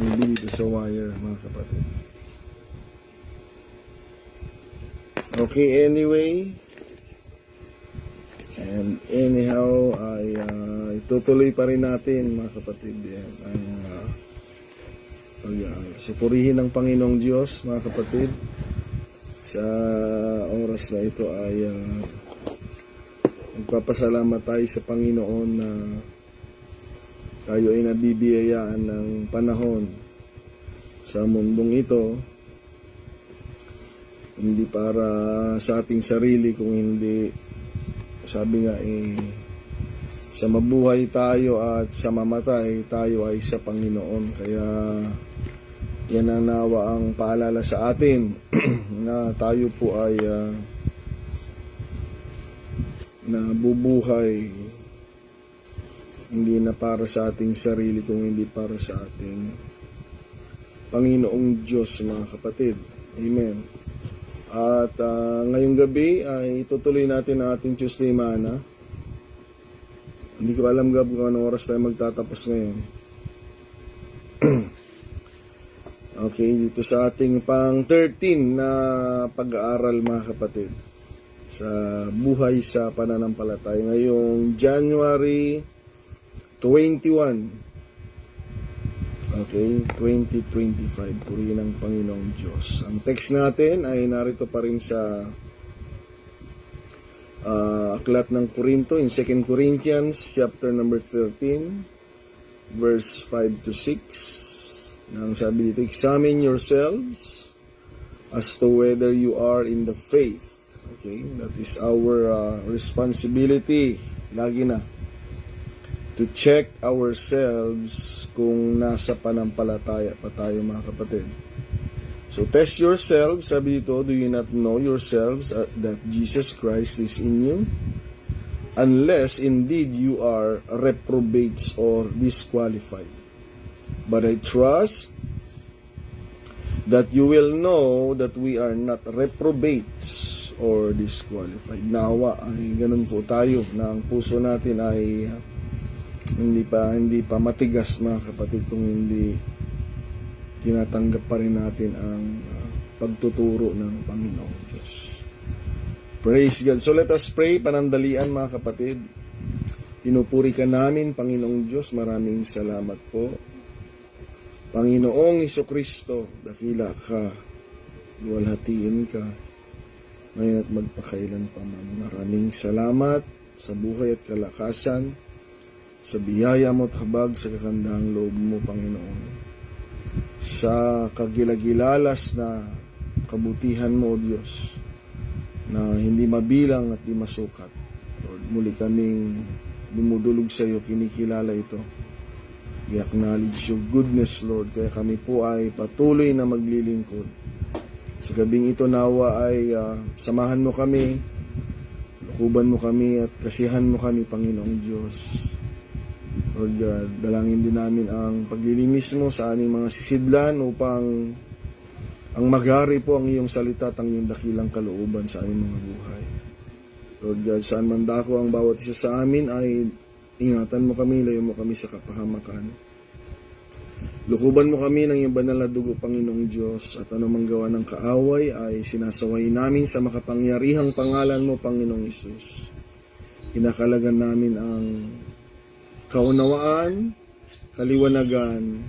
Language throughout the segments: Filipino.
bumili dito sa wire, mga kapatid. Okay, anyway. And anyhow, ay itutuloy pa rin natin, mga kapatid, yan, ang purihin ng Panginoong Diyos, mga kapatid. Sa oras na ito ay nagpapasalamat tayo sa Panginoon na tayo ay nabibiyayaan ng panahon sa mundong ito, hindi para sa ating sarili, kung hindi, sabi nga sa mabuhay tayo at sa mamatay tayo ay sa Panginoon. Kaya yan ang nawa ang paalala sa atin na tayo po ay nabubuhay hindi na para sa ating sarili, kung hindi para sa ating Panginoong Diyos, mga kapatid. Amen. At ngayong gabi ay tutuloy natin ang ating Tuesday Mana. Hindi ko alam kung anong oras tayo magtatapos ngayon. Okay, dito sa ating pang 13 na pag-aaral, mga kapatid, sa buhay sa pananampalataya ngayong January 21. Okay, 2025. Purihin ang Panginoong Diyos. Ang text natin ay narito pa rin sa aklat ng Korinto, in 2 Corinthians chapter number 13 verse 5 to 6. Nang sabi dito, examine yourselves as to whether you are in the faith. Okay, that is our responsibility lagi na, to check ourselves kung nasa panampalataya pa tayo, mga kapatid. So test yourselves, sabi dito, do you not know yourselves that Jesus Christ is in you? Unless indeed you are reprobates or disqualified. But I trust that you will know that we are not reprobates or disqualified. Nawa ay ganun po tayo, na ang puso natin ay hindi pa matigas, mga kapatid, kung hindi tinatanggap pa rin natin ang pagtuturo ng Panginoong Diyos. Praise God. So let us pray, panandalian, mga kapatid. Pinupuri ka namin, Panginoong Diyos. Maraming salamat po. Panginoong Hesukristo, dakila ka, luwalhatiin ka, ngayon at magpakailan pa man. Maraming salamat sa buhay at kalakasan, sa biyaya mo at habag sa kakandahang loob mo, Panginoon. Sa kagilagilalas na kabutihan mo, Diyos, na hindi mabilang at di masukat. Lord, muli kaming dumudulog sa iyo, kinikilala ito. We acknowledge your goodness, Lord. Kaya kami po ay patuloy na maglilingkod. Sa gabing ito, nawa ay samahan mo kami, lukuban mo kami at kasihan mo kami, Panginoong Diyos. Lord God, dalangin din namin ang paglilinis mo sa aming mga sisidlan upang ang maghari po ang iyong salita at ang iyong dakilang kalooban sa aming mga buhay. Lord God, saan man dako ang bawat isa sa amin ay ingatan mo kami, layo mo kami sa kapahamakan. Lukuban mo kami ng iyong banal na dugo, Panginoong Diyos, at anumang gawa ng kaaway ay sinasaway namin sa makapangyarihang pangalan mo, Panginoong Hesus. Kinakalagan namin ang kaunawaan, kaliwanagan,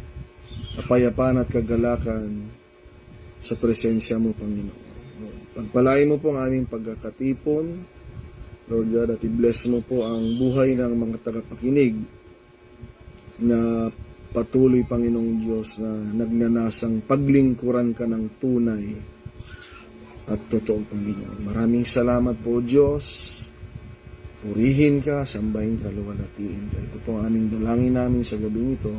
kapayapaan at kagalakan sa presensya mo, Panginoon. Pagpalain mo po ang aming pagkakatipon, Lord God, at i-bless mo po ang buhay ng mga tagapakinig na patuloy, Panginoong Diyos, na nagnanasang paglingkuran ka ng tunay at totoo, Panginoon. Maraming salamat po, Diyos. Purihin ka, sambahin ka, luwalhatiin ka. Ito po ang aming dalangin namin sa gabing ito,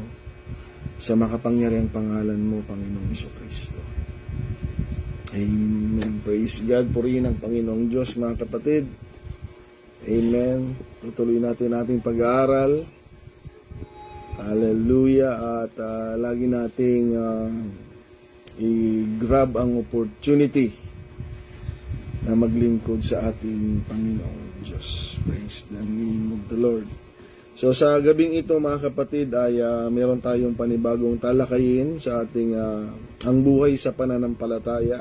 sa makapangyarihang pangalan mo, Panginoong Hesukristo. Amen. Praise God. Purihin ang Panginoong Diyos, mga kapatid. Amen. Tutuloy natin ating pag-aaral. Hallelujah. At lagi nating i-grab ang opportunity na maglingkod sa ating Panginoong Diyos. Praise the name of the Lord. So sa gabing ito mga kapatid ay meron tayong panibagong talakayin sa ating ang buhay sa pananampalataya.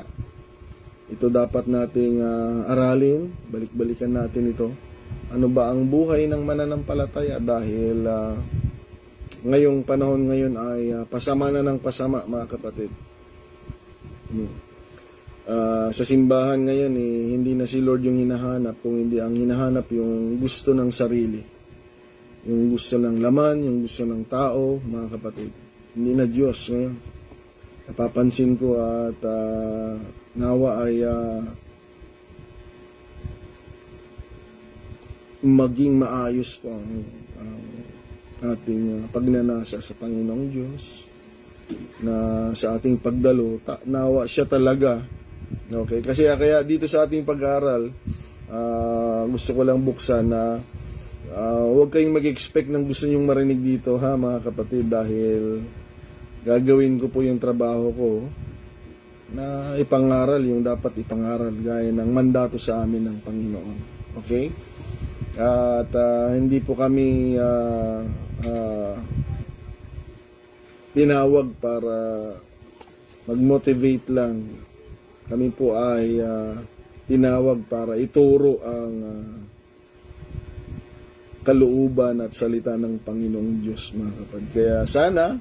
Ito dapat nating aralin, balik-balikan natin ito. Ano ba ang buhay ng mananampalataya? Dahil ngayong panahon ngayon ay pasama na ng pasama mga kapatid. Sa simbahan ngayon hindi na si Lord yung hinahanap, kung hindi ang hinahanap yung gusto ng sarili. Yung gusto ng laman, yung gusto ng tao, mga kapatid. Hindi na Diyos ngayon. Napapansin ko at nawa ay maging maayos po ang ating pagnanasa sa Panginoong Diyos, na sa ating pagdalo, nawa siya talaga. Okay? Kasi kaya dito sa ating pag-aaral, gusto ko lang buksan na huwag kayong mag-expect ng gusto nyong marinig dito ha mga kapatid, dahil gagawin ko po yung trabaho ko na ipangaral yung dapat ipangaral gaya ng mandato sa amin ng Panginoon. Okay? At hindi po kami tinawag para mag-motivate lang. Kami po ay tinawag para ituro ang kalooban at salita ng Panginoong Diyos mga kapatid. Kaya sana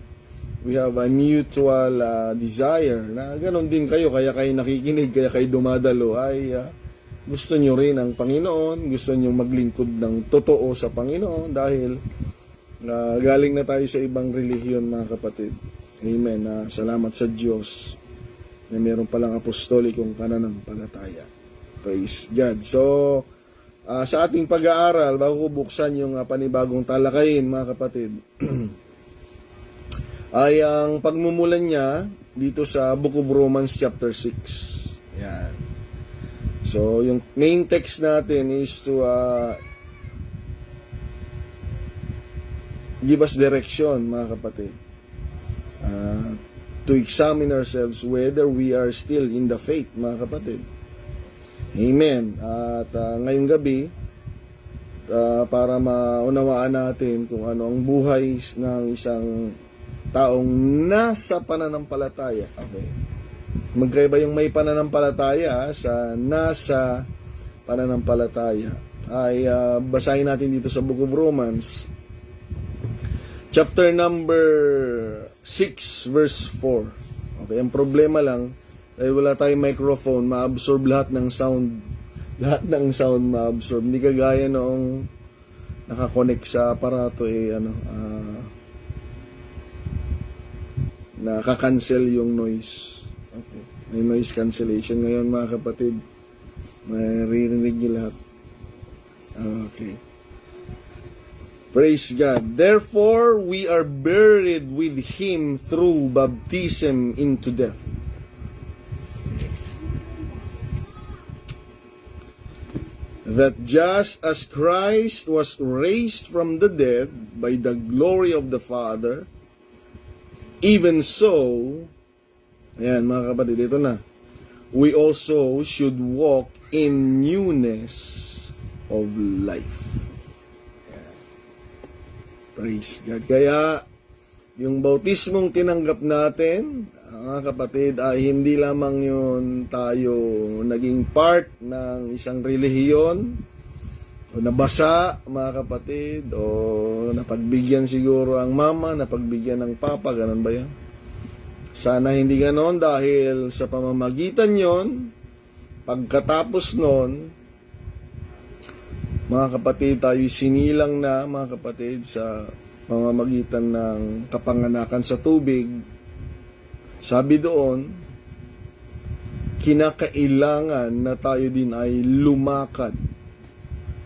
we have a mutual desire na ganoon din kayo, kaya kayo nakikinig, kaya kayo dumadalo ay gusto nyo rin ang Panginoon, gusto nyo maglingkod ng totoo sa Panginoon dahil galing na tayo sa ibang relihiyon mga kapatid. Amen. Salamat sa Diyos na meron palang apostolikong pananampalataya. Praise God. So, sa ating pag-aaral, bago ko buksan yung panibagong talakayin, mga kapatid, ay ang pagmumulan niya dito sa Book of Romans chapter 6. Yan. So, yung main text natin is to give us direction, mga kapatid. To examine ourselves whether we are still in the faith, mga kapatid. Amen. At ngayong gabi, para maunawaan natin kung ano ang buhay ng isang taong nasa pananampalataya. Okay. Magkaiba yung may pananampalataya sa nasa pananampalataya. Ay basahin natin dito sa Book of Romans, chapter number 6, verse 4. Okay, ang problema lang, dahil wala tayong microphone, ma-absorb lahat ng sound. Lahat ng sound ma-absorb. Hindi kagaya noong nakakonect sa aparato, nakakancel yung noise. Okay. May noise cancellation ngayon mga kapatid. Maririnig niyo lahat. Okay. Praise God. Therefore, we are buried with Him through baptism into death. That just as Christ was raised from the dead by the glory of the Father, even so, ayan mga kapatid, ito na, we also should walk in newness of life. Ayan. Praise God. Kaya, yung bautismong tinanggap natin, mga kapatid, ay hindi lamang yun tayo naging part ng isang relihiyon o nabasa, mga kapatid, o napagbigyan siguro ang mama, napagbigyan ng papa, ganun ba yan? Sana hindi ganon, dahil sa pamamagitan yon, pagkatapos nun, mga kapatid, tayo sinilang na, mga kapatid, sa pamamagitan ng kapanganakan sa tubig. Sabi doon, kinakailangan na tayo din ay lumakad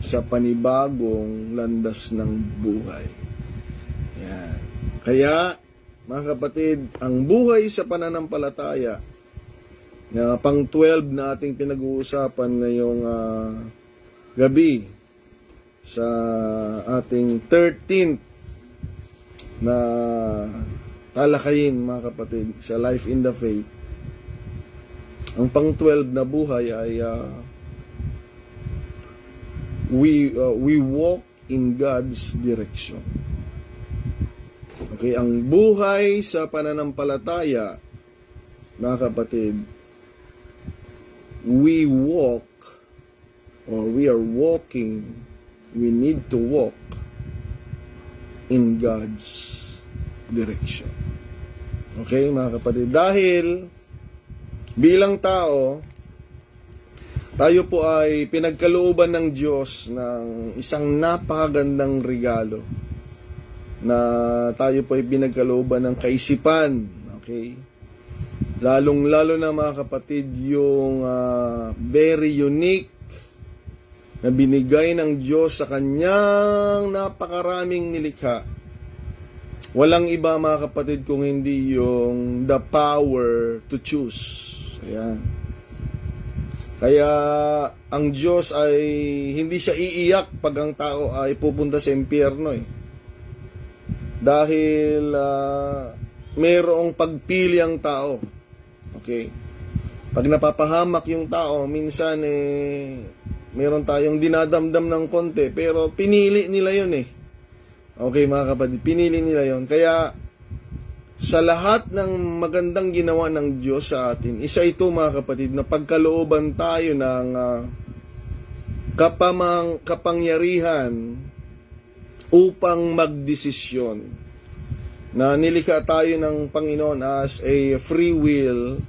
sa panibagong landas ng buhay. Yan. Kaya, mga kapatid, ang buhay sa pananampalataya, na pang 12 na ating pinag-uusapan ngayong gabi, sa ating 13th na talakayin, mga kapatid, sa Life in the Faith. Ang pang 12 na buhay ay we walk in God's direction. Okay, ang buhay sa pananampalataya, mga kapatid, we need to walk in God's direction. Okay, mga kapatid, dahil bilang tao, tayo po ay pinagkalooban ng Diyos ng isang napakagandang regalo, na tayo po ay pinagkalooban ng kaisipan. Okay, lalong-lalo na, mga kapatid, yung very unique na binigay ng Diyos sa kanyang napakaraming nilikha. Walang iba, mga kapatid, kung hindi yung the power to choose. Ayan. Kaya ang Diyos ay hindi siya iiyak pag ang tao ay pupunta sa impyerno eh. Dahil mayroong pagpili ang tao. Okay? Pag napapahamak yung tao, minsan meron tayong dinadamdam ng konti, pero pinili nila yun eh. Okay, mga kapatid, pinili nila yun. Kaya sa lahat ng magandang ginawa ng Diyos sa atin, isa ito, mga kapatid, na pagkalooban tayo ng kapangyarihan upang magdesisyon, na nilikha tayo ng Panginoon as a free will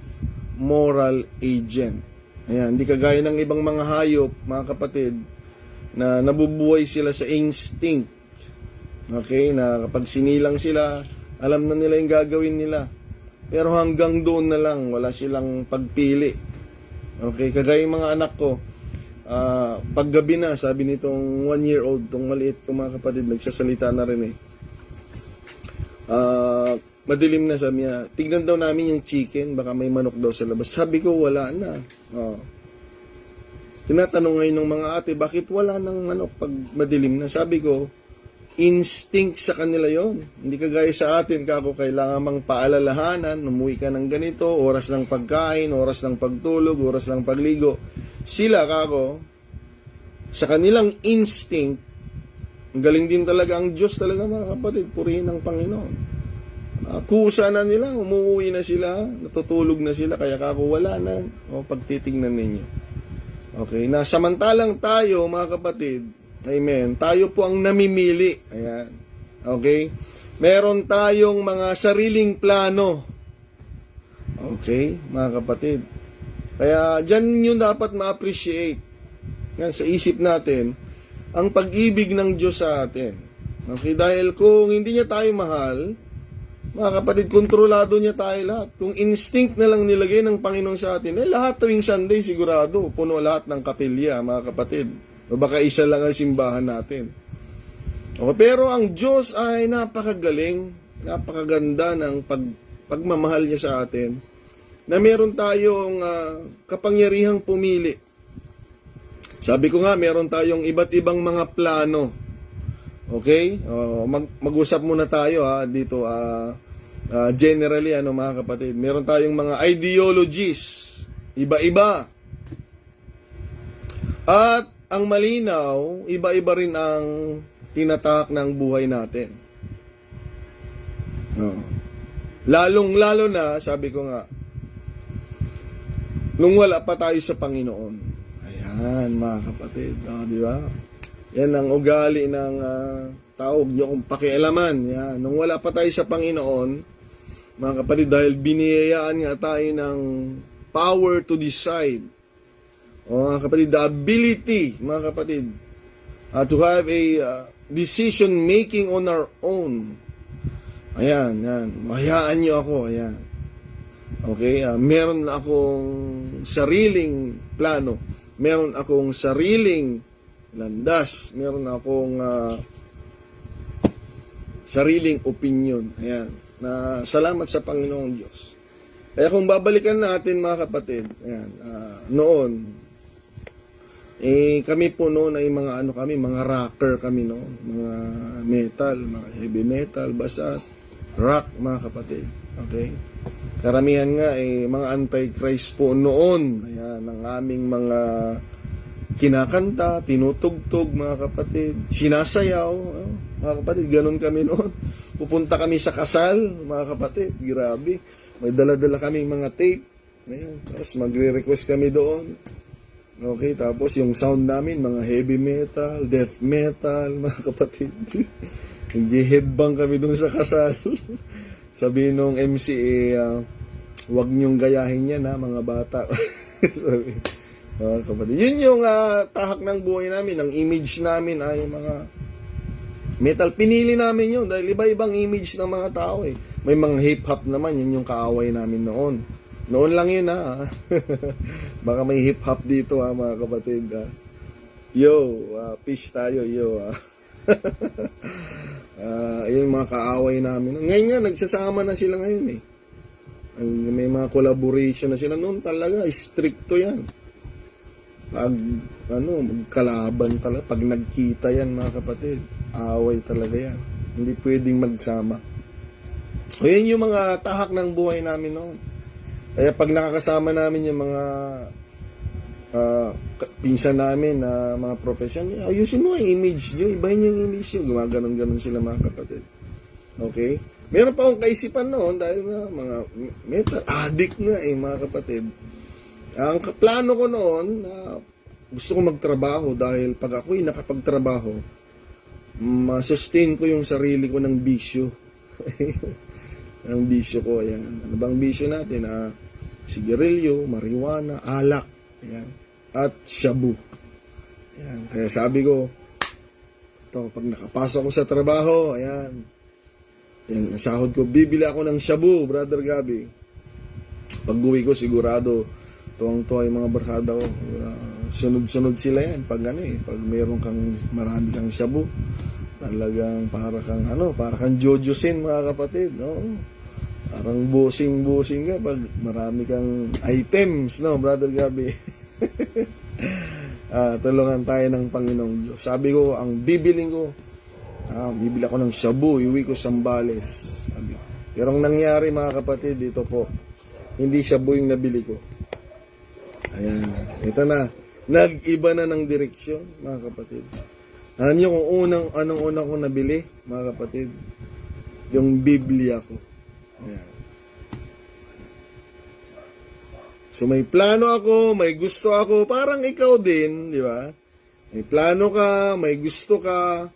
moral agent. Ayan, hindi kagaya ng ibang mga hayop, mga kapatid, na nabubuhay sila sa instinct. Okay, na kapag sinilang sila, alam na nila yung gagawin nila. Pero hanggang doon na lang, wala silang pagpili. Okay, kagaya yung mga anak ko, paggabi na, sabi nitong 1-year-old, tong maliit ko, mga kapatid, nagsasalita na rin eh. Madilim na, sabi niya, tignan daw namin yung chicken, baka may manok daw sa labas. Sabi ko, wala na. Tinatanong ngayon ng mga ate, bakit wala nang manok pag madilim na? Sabi ko, instinct sa kanila yon. Hindi kagaya sa atin, kako, kailangan mang paalalahanan, umuwi ka ng ganito, oras ng pagkain, oras ng pagtulog, oras ng pagligo. Sila, kako, sa kanilang instinct, galing din talaga ang Diyos talaga, mga kapatid, purihin ng Panginoon. Kusa na nila, umuwi na sila, natutulog na sila, kaya kako wala na. Pagtitingnan ninyo. Okay, na samantalang tayo, mga kapatid, amen, tayo po ang namimili. Ayan. Okay? Meron tayong mga sariling plano. Okay, mga kapatid. Kaya dyan yung dapat ma-appreciate. Yan, sa isip natin, ang pag-ibig ng Diyos sa atin. Okay, dahil kung hindi niya tayo mahal, mga kapatid, kontrolado niya tayo lahat. Kung instinct na lang nilagay ng Panginoon sa atin, lahat tuwing Sunday sigurado, puno lahat ng kapilya, mga kapatid. O baka isa lang ang simbahan natin. Okay, pero ang Diyos ay napakagaling, napakaganda ng pagmamahal niya sa atin, na meron tayong kapangyarihang pumili. Sabi ko nga, meron tayong iba't ibang mga plano. Okay? Mag-usap muna tayo dito generally, mga kapatid. Meron tayong mga ideologies, iba-iba. At ang malinaw, iba-iba rin ang tinatahak ng buhay natin. Lalong-lalo na, sabi ko nga, nung wala pa tayo sa Panginoon. Ayan, mga kapatid. Di ba? Yan ang ugali ng tao. Huwag niyo kong pakialaman. Yan. Nung wala pa tayo sa Panginoon, mga kapatid, dahil biniyayaan nga tayo ng power to decide. Mga kapatid, the ability, mga kapatid, to have a decision making on our own. Ayan, yan. Mahayaan niyo ako. Ayan. Okay? Meron akong sariling plano. Meron akong sariling landas. Meron akong sariling opinion. Ayan. Na salamat sa Panginoong Diyos. Kaya kung babalikan natin, mga kapatid, ayan, noon, kami po noon ay mga mga rocker kami noon. Mga metal, mga heavy metal, basta rock, mga kapatid. Okay? Karamihan nga mga anti-Christ po noon. Ayan, ang aming mga kinakanta, tinutugtog, mga kapatid, sinasayaw, mga kapatid, ganun kami noon. Pupunta kami sa kasal, mga kapatid, grabe. May dala-dala kaming mga tape. Ayan, tapos magre-request kami doon. Okay, tapos yung sound namin, mga heavy metal, death metal, mga kapatid. Nag-headbang kami doon sa kasal. Sabi nung MC, wag niyong gayahin yan ha, mga bata. Sabi, mga kapatid. Yun yung tahak ng buhay namin, ang image namin ay mga metal. Pinili namin yun dahil iba-ibang image ng mga tao eh. May mga hip-hop naman, yun yung kaaway namin noon. Noon lang yun ha. Baka may hip-hop dito ha, mga kapatid. Yo, peace tayo, yo. Yung mga kaaway namin. Ngayon nga, nagsasama na sila ngayon eh. May mga collaboration na sila. Noon talaga, stricto yan. Pag, magkalaban talaga. Pag nagkita yan, mga kapatid, away talaga yan. Hindi pwedeng magsama. O yun yung mga tahak ng buhay namin noon. Kaya pag nakakasama namin yung mga pinsan namin na mga profession, ayusin mo ang image nyo, ibahin yung image nyo. Gumaganon-ganon sila, mga kapatid. Okay? Meron pa akong kaisipan noon dahil nga mga metal addict nga mga kapatid. Ang plano ko noon, gusto ko magtrabaho dahil pag ako'y nakapagtrabaho, ma-sustain ko yung sarili ko ng bisyo. Ang bisyo ko, ayan. Ano bang bisyo natin? Sigarilyo, marijuana, alak, ayan. At shabu. Ayan. Kaya sabi ko, ito, pag nakapasok ko sa trabaho, ayan, yung sahod ko, bibili ako ng shabu, Brother Gabi. Pag uwi ko, sigurado, tuwang-tuwa yung mga barkada ko. Sunod-sunod sila yan. Pag pag meron kang, marami kang shabu, talagang para kang jojosin, mga kapatid, no? Parang busing-busing ka pag marami kang items, no, Brother Gabi? Tulungan tayo ng Panginoong Diyos. Sabi ko, ang bibili ako ng shabu, iuwi ko Sambales. Sabi ko. Pero ang nangyari, mga kapatid, dito po, hindi shabu yung nabili ko. Ayan, ito na. Nag-iba na ng direksyon, mga kapatid. Alam niyo kung anong una kong nabili, mga kapatid? Yung Biblia ko. Ayan. So may plano ako, may gusto ako, parang ikaw din, di ba? May plano ka, may gusto ka,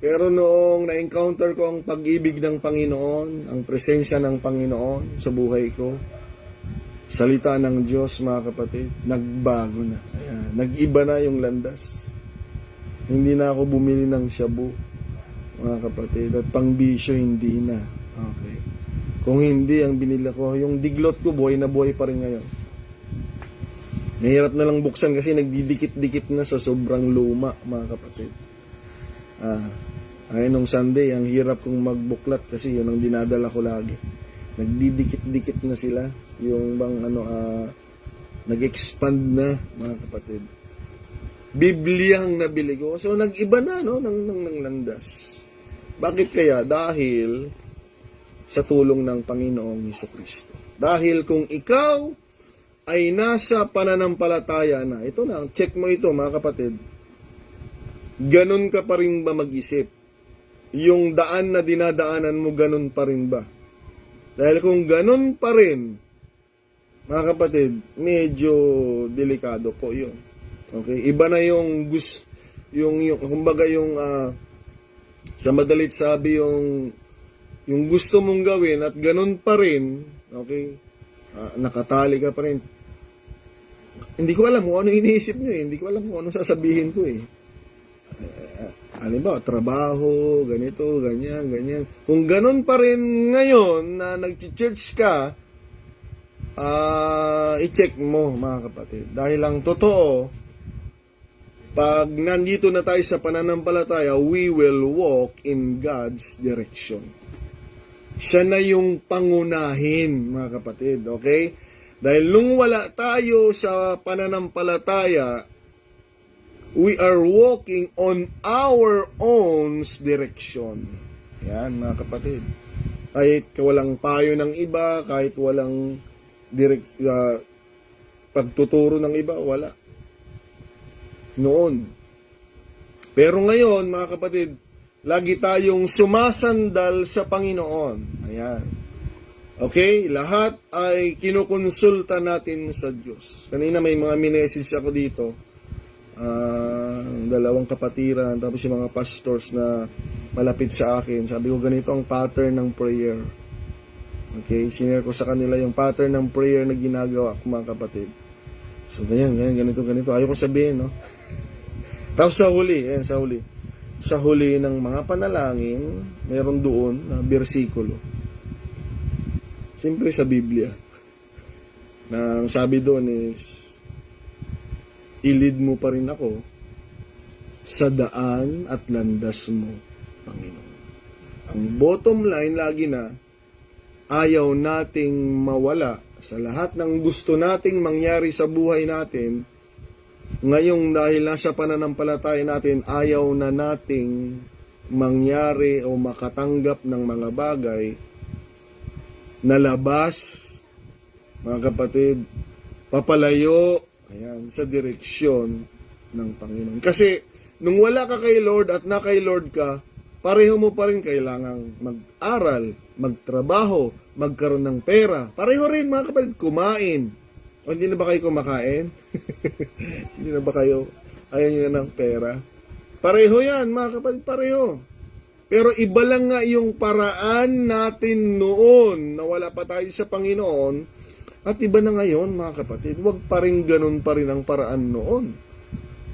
pero noong na-encounter ko ang pag-ibig ng Panginoon, ang presensya ng Panginoon sa buhay ko, salita ng Diyos, mga kapatid, nagbago na. Ayan. Nag-iba na yung landas. Hindi na ako bumili ng shabu, mga kapatid, at pang-bisyo hindi na. Okay. Kung hindi, ang binili ko, yung diglot ko, buhay na buhay pa rin ngayon. Mahirap na lang buksan kasi nagdidikit-dikit na sa sobrang luma, mga kapatid. Ay nung Sunday, ang hirap kong magbuklat kasi yun ang dinadala ko lagi. Nagdidikit-dikit na sila. Yung bang nag-expand na, mga kapatid. Bibliang nabili ko. So nag-iba na ng landas. Bakit kaya? Dahil sa tulong ng Panginoong Hesukristo. Dahil kung ikaw ay nasa pananampalataya na, ito na, check mo ito, mga kapatid. Ganun ka pa rin ba mag-isip? Yung daan na dinadaanan mo, ganun pa rin ba? Dahil kung ganun pa rin, mga kapatid, medyo delikado po yun. Okay? Iba na yung gusto, kumbaga yung, sa madalit sabi yung gusto mong gawin at ganun pa rin, okay, nakatali ka pa rin. Hindi ko alam kung ano iniisip nyo eh. Hindi ko alam kung ano sasabihin ko eh. Halimbawa, trabaho, ganito, ganyan. Kung ganun pa rin ngayon na nag-church ka, i-check mo, mga kapatid. Dahil ang totoo, pag nandito na tayo sa pananampalataya, we will walk in God's direction. Siya na yung pangunahin, mga kapatid, okay? Dahil nung wala tayo sa pananampalataya, we are walking on our own direction. Yan, mga kapatid. Kahit walang payo ng iba, kahit walang pagtuturo ng iba, wala. noon. Pero ngayon, mga kapatid, lagi tayong sumasandal sa Panginoon. Ayan. Okay? Lahat ay kinukonsulta natin sa Diyos. Kanina may mga minessage ako dito. Dalawang kapatiran, tapos yung mga pastors na malapit sa akin. Sabi ko, ganito ang pattern ng prayer. Okay? Sinare ko sa kanila yung pattern ng prayer na ginagawa ko, mga kapatid. So, ganito. Ayaw ko sabihin, no? Tapos sa huli, sa huli ng mga panalangin, meron doon na bersikulo. Siyempre sa Biblia. Na ang sabi doon is, ilid mo pa rin ako sa daan at landas mo, Panginoon. Ang bottom line lagi na, ayaw nating mawala sa lahat ng gusto nating mangyari sa buhay natin. Ngayong dahil nasa pananampalataya natin, ayaw na nating mangyari o makatanggap ng mga bagay na labas, mga kapatid, papalayo, ayan, sa direksyon ng Panginoon. Kasi, nung wala ka kay Lord at na kay Lord ka, pareho mo pa rin kailangang mag-aral, magtrabaho, magkaroon ng pera. Pareho rin, mga kapatid, kumain. O hindi na ba kayo kumakain? Hindi na ba kayo ayaw nyo ng pera? Pareho yan, mga kapatid, pareho. Pero iba lang nga yung paraan natin noon na wala pa tayo sa Panginoon at iba na ngayon, mga kapatid. Huwag pa rin ganun pa rin ang paraan noon.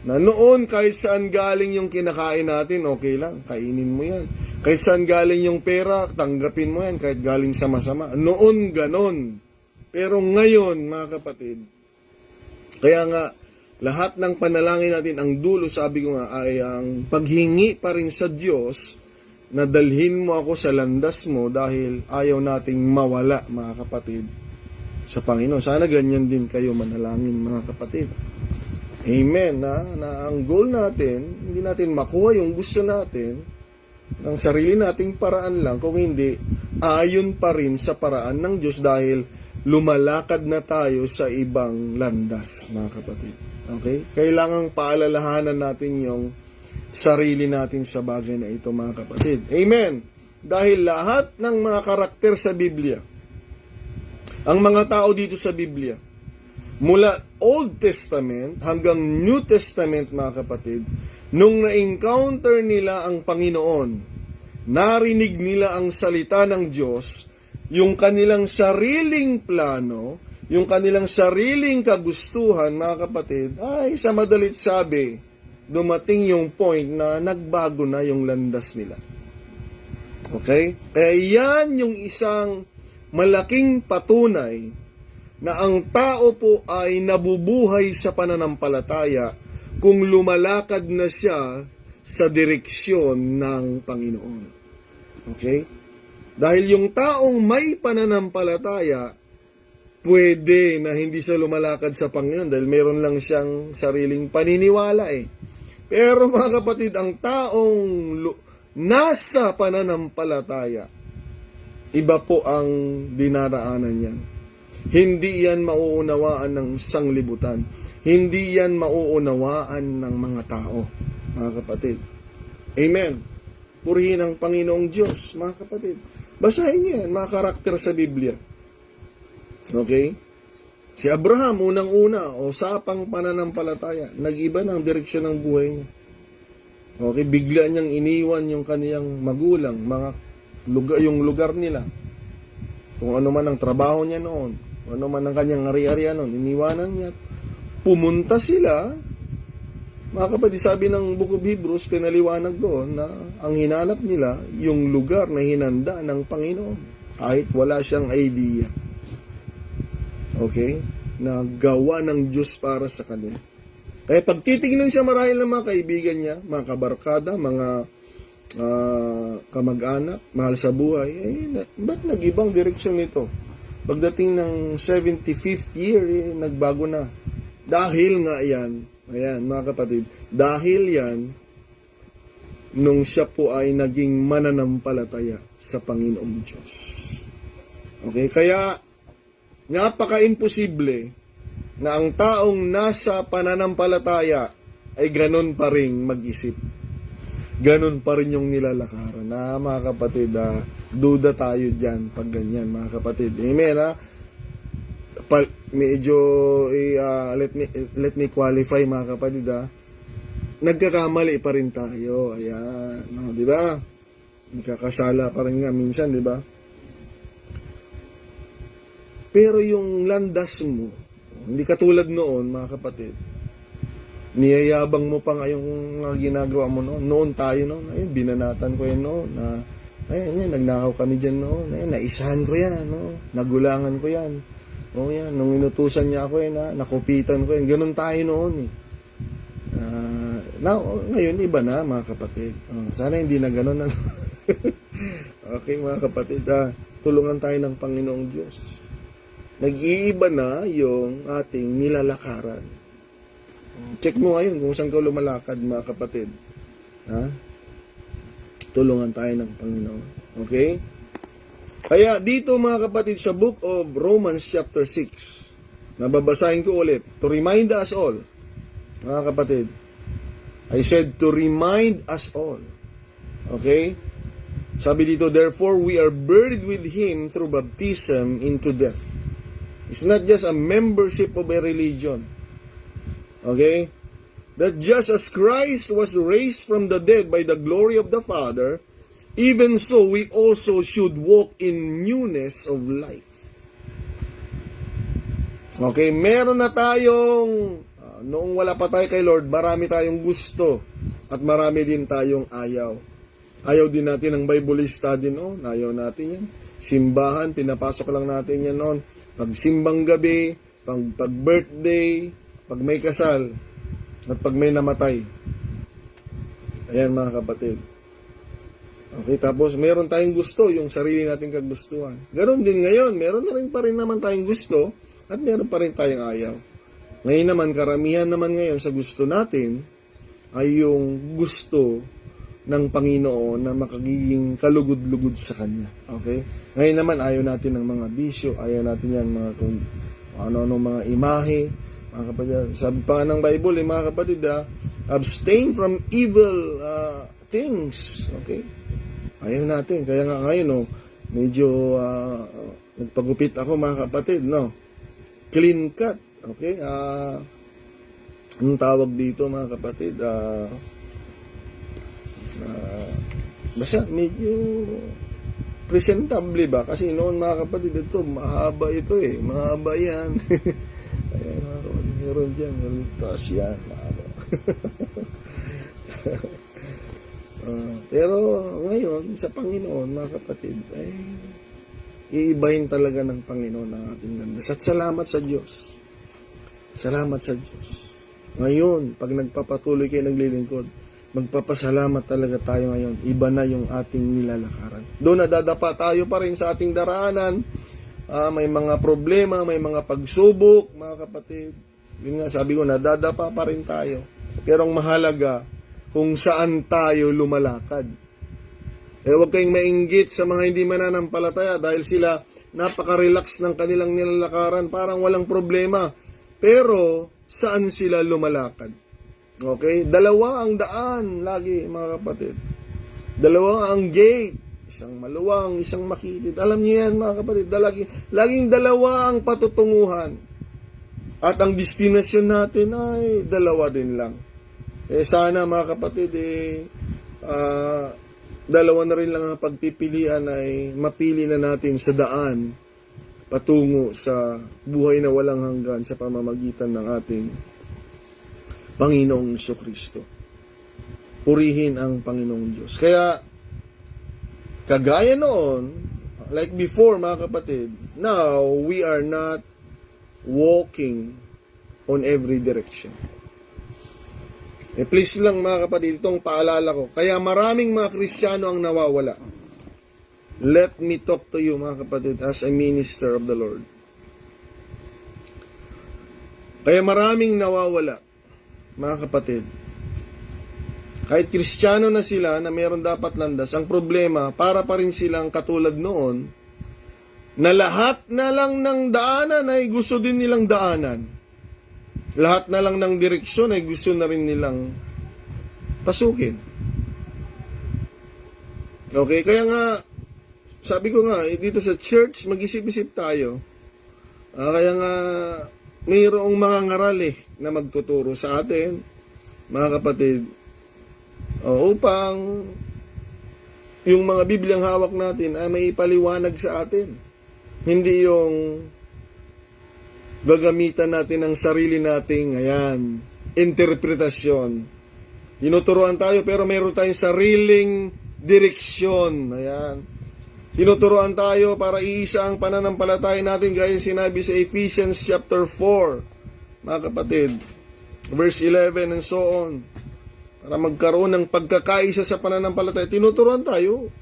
Na noon, kahit saan galing yung kinakain natin, okay lang, kainin mo yan. Kahit saan galing yung pera, tanggapin mo yan, kahit galing sa masama. Noon, ganon. Pero ngayon, mga kapatid, kaya nga, lahat ng panalangin natin, ang dulo, sabi ko nga, ay ang paghingi pa rin sa Diyos na dalhin mo ako sa landas mo dahil ayaw nating mawala, mga kapatid, sa Panginoon. Sana ganyan din kayo manalangin, mga kapatid. Amen. Na ang goal natin, hindi natin makuha yung gusto natin ng sarili nating paraan lang, kung hindi, ayon pa rin sa paraan ng Diyos dahil lumalakad na tayo sa ibang landas, mga kapatid. Okay? Kailangang paalalahanan natin yung sarili natin sa bagay na ito, mga kapatid. Amen. Dahil lahat ng mga karakter sa Biblia, ang mga tao dito sa Biblia, mula Old Testament hanggang New Testament, mga kapatid, nung na-encounter nila ang Panginoon, narinig nila ang salita ng Diyos, yung kanilang sariling plano, yung kanilang sariling kagustuhan, mga kapatid, ay sa madalit sabi, dumating yung point na nagbago na yung landas nila. Okay? Kaya yan yung isang malaking patunay na ang tao po ay nabubuhay sa pananampalataya kung lumalakad na siya sa direksyon ng Panginoon. Okay? Dahil yung taong may pananampalataya, pwede na hindi siya lumalakad sa Panginoon dahil meron lang siyang sariling paniniwala eh. Pero mga kapatid, ang taong nasa pananampalataya, iba po ang dinaraanan niyan. Hindi yan mauunawaan ng sanglibutan. Hindi yan mauunawaan ng mga tao, mga kapatid. Amen. Purihin ang Panginoong Diyos, mga kapatid. Basahin niyo yan, mga karakter sa Biblia. Okay? Si Abraham, unang-una, o sapang pananampalataya, nag-iba ng direksyon ng buhay niya. Okay, bigla niyang iniwan yung kaniyang magulang, yung lugar nila. Kung ano man ang trabaho niya noon, kung ano man ang kanyang ari-arian noon, iniwanan niya. Pumunta sila, mga kapatid, sabi ng Book of Hebrews, pinaliwanag doon na ang hinanap nila, yung lugar na hinanda ng Panginoon. Kahit wala siyang idea. Okay? Na gawa ng Diyos para sa kanila. Kaya pag titignan siya marahil ng mga kaibigan niya, mga kabarkada, mga kamag-anak, mahal sa buhay, ba't nag-ibang direksyon nito? Pagdating ng 75th year, nagbago na. Dahil nga yan, ayan mga kapatid, dahil yan, nung siya po ay naging mananampalataya sa Panginoong Diyos. Okay, kaya napaka-imposible na ang taong nasa pananampalataya ay ganun pa rin mag-isip. Ganun pa rin yung nilalakaran. Mga kapatid, duda tayo dyan pag ganyan, mga kapatid. Amen, medyo, let me qualify, mga kapatid, nagkakamali pa rin tayo. Ayan, no, di ba? Nagkakasala pa rin nga minsan, di ba? Pero yung landas mo, hindi katulad noon, mga kapatid. Niyayabang mo pa nga yung ginagawa mo noon. Noon tayo noon. Ayun, binanatan ko yan noon. Ayun, nagnakaw kami dyan noon. Ayun, naisahan ko yan. No? Nagulangan ko yan. O yan, nung inutusan niya ako yan, nakupitan ko yan. Ganun tayo noon eh. Ngayon, iba na, mga kapatid. Sana hindi na ganun. Okay, mga kapatid. Tulungan tayo ng Panginoong Diyos. Nag-iiba na yung ating nilalakaran. Check mo ngayon kung saan ka lumalakad, mga kapatid. Tulungan tayo ng Panginoon. Okay? Kaya dito, mga kapatid, sa book of Romans chapter 6, nababasahin ko ulit, to remind us all, mga kapatid. I said to remind us all. Okay? Sabi dito, therefore we are buried with Him through baptism into death. It's not just a membership of a religion. Okay? That just as Christ was raised from the dead by the glory of the Father, even so we also should walk in newness of life. Okay? Meron na tayong, noong wala pa tayo kay Lord, marami tayong gusto at marami din tayong ayaw. Ayaw din natin ng Bible study noon. Ayaw natin yan. Simbahan, pinapasok lang natin yan noon. Pag simbang gabi, pag birthday, pag may kasal, at pag may namatay. Ayan, mga kapatid. Okay, tapos meron tayong gusto, yung sarili nating kagustuhan. Ganon din ngayon, meron na rin pa rin naman tayong gusto, at meron pa rin tayong ayaw. Ngayon naman, karamihan naman ngayon sa gusto natin, ay yung gusto ng Panginoon na makagiging kalugod-lugod sa Kanya. Okay? Ngayon naman, ayaw natin ng mga bisyo, ayaw natin yan mga kung ano-ano mga imahe, mga kapatid. Sabi pa ng Bible, mga kapatid, abstain from evil things. Okay? Ayaw natin. Kaya nga ngayon, medyo nagpagupit ako, mga kapatid, no? Clean cut. Okay? Anong tawag dito, mga kapatid? Basta medyo presentable ba? Kasi noon, mga kapatid, ito, mahaba ito eh. Mahaba yan. Ayan, mga kapatid, meron dyan. Meron taas yan. Mahaba. Pero ngayon, sa Panginoon, mga kapatid, ay iibahin talaga ng Panginoon ang ating landas. At salamat sa Diyos. Salamat sa Diyos. Ngayon, pag nagpapatuloy kayo naglilingkod, magpapasalamat talaga tayo ngayon. Iba na yung ating nilalakaran. Doon nadadapa tayo pa rin sa ating daraanan. May mga problema, may mga pagsubok, mga kapatid. Yun nga, sabi ko, nadadapa pa rin tayo. Pero ang mahalaga, kung saan tayo lumalakad. Huwag kayong mainggit sa mga hindi mananampalataya dahil sila napaka-relax ng kanilang nilalakaran. Parang walang problema. Pero, saan sila lumalakad? Okay? Dalawa ang daan lagi, mga kapatid. Dalawa ang gate. Isang maluwang, isang makitid. Alam niyo yan, mga kapatid. Laging dalawa ang patutunguhan. At ang destinasyon natin ay dalawa din lang. Sana, mga kapatid, dalawa na rin lang ang pagpipilian ay mapili na natin sa daan patungo sa buhay na walang hanggan sa pamamagitan ng ating Panginoong Jesucristo. Purihin ang Panginoong Diyos. Kaya, kagaya noon, like before, mga kapatid, now, we are not walking on every direction. Please lang, mga kapatid, itong paalala ko. Kaya maraming mga Kristiyano ang nawawala. Let me talk to you, mga kapatid, as a minister of the Lord. Kaya maraming nawawala, mga kapatid. Kahit Kristiyano na sila na meron dapat landas, ang problema, para pa rin silang katulad noon, na lahat na lang ng daanan ay gusto din nilang daanan. lahat na lang ng direksyon ay gusto na rin nilang pasukin. Okay, kaya nga, sabi ko nga, dito sa church, mag-isip-isip tayo. Kaya nga, mayroong mga ngaral na magtuturo sa atin, mga kapatid, upang yung mga Bibliang hawak natin ay may ipaliwanag sa atin. Hindi yung gagamitan natin ng sarili nating, interpretasyon. Tinuturuan tayo pero mayroon tayong sariling direksyon. Tinuturuan tayo para iisa ang pananampalataya natin gaya sinabi sa Ephesians chapter 4, mga kapatid, verse 11 and so on. Para magkaroon ng pagkakaisa sa pananampalataya, tinuturuan tayo.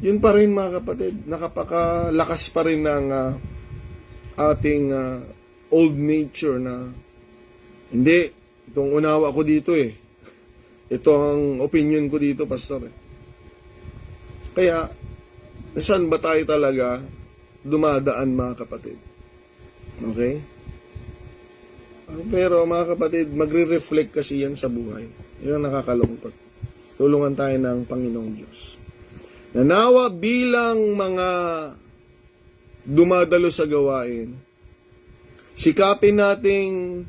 Yun pa rin, mga kapatid, nakapakalakas pa rin ng ating old nature na hindi, itong unawa ko dito ito ang opinion ko dito, pastor. Kaya, saan ba tayo talaga dumadaan, mga kapatid? Okay? Pero mga kapatid, magre-reflect kasi yan sa buhay. Yun ang nakakalungkot. Tulungan tayo ng Panginoong Diyos. Nanawa bilang mga dumadalo sa gawain, sikapin nating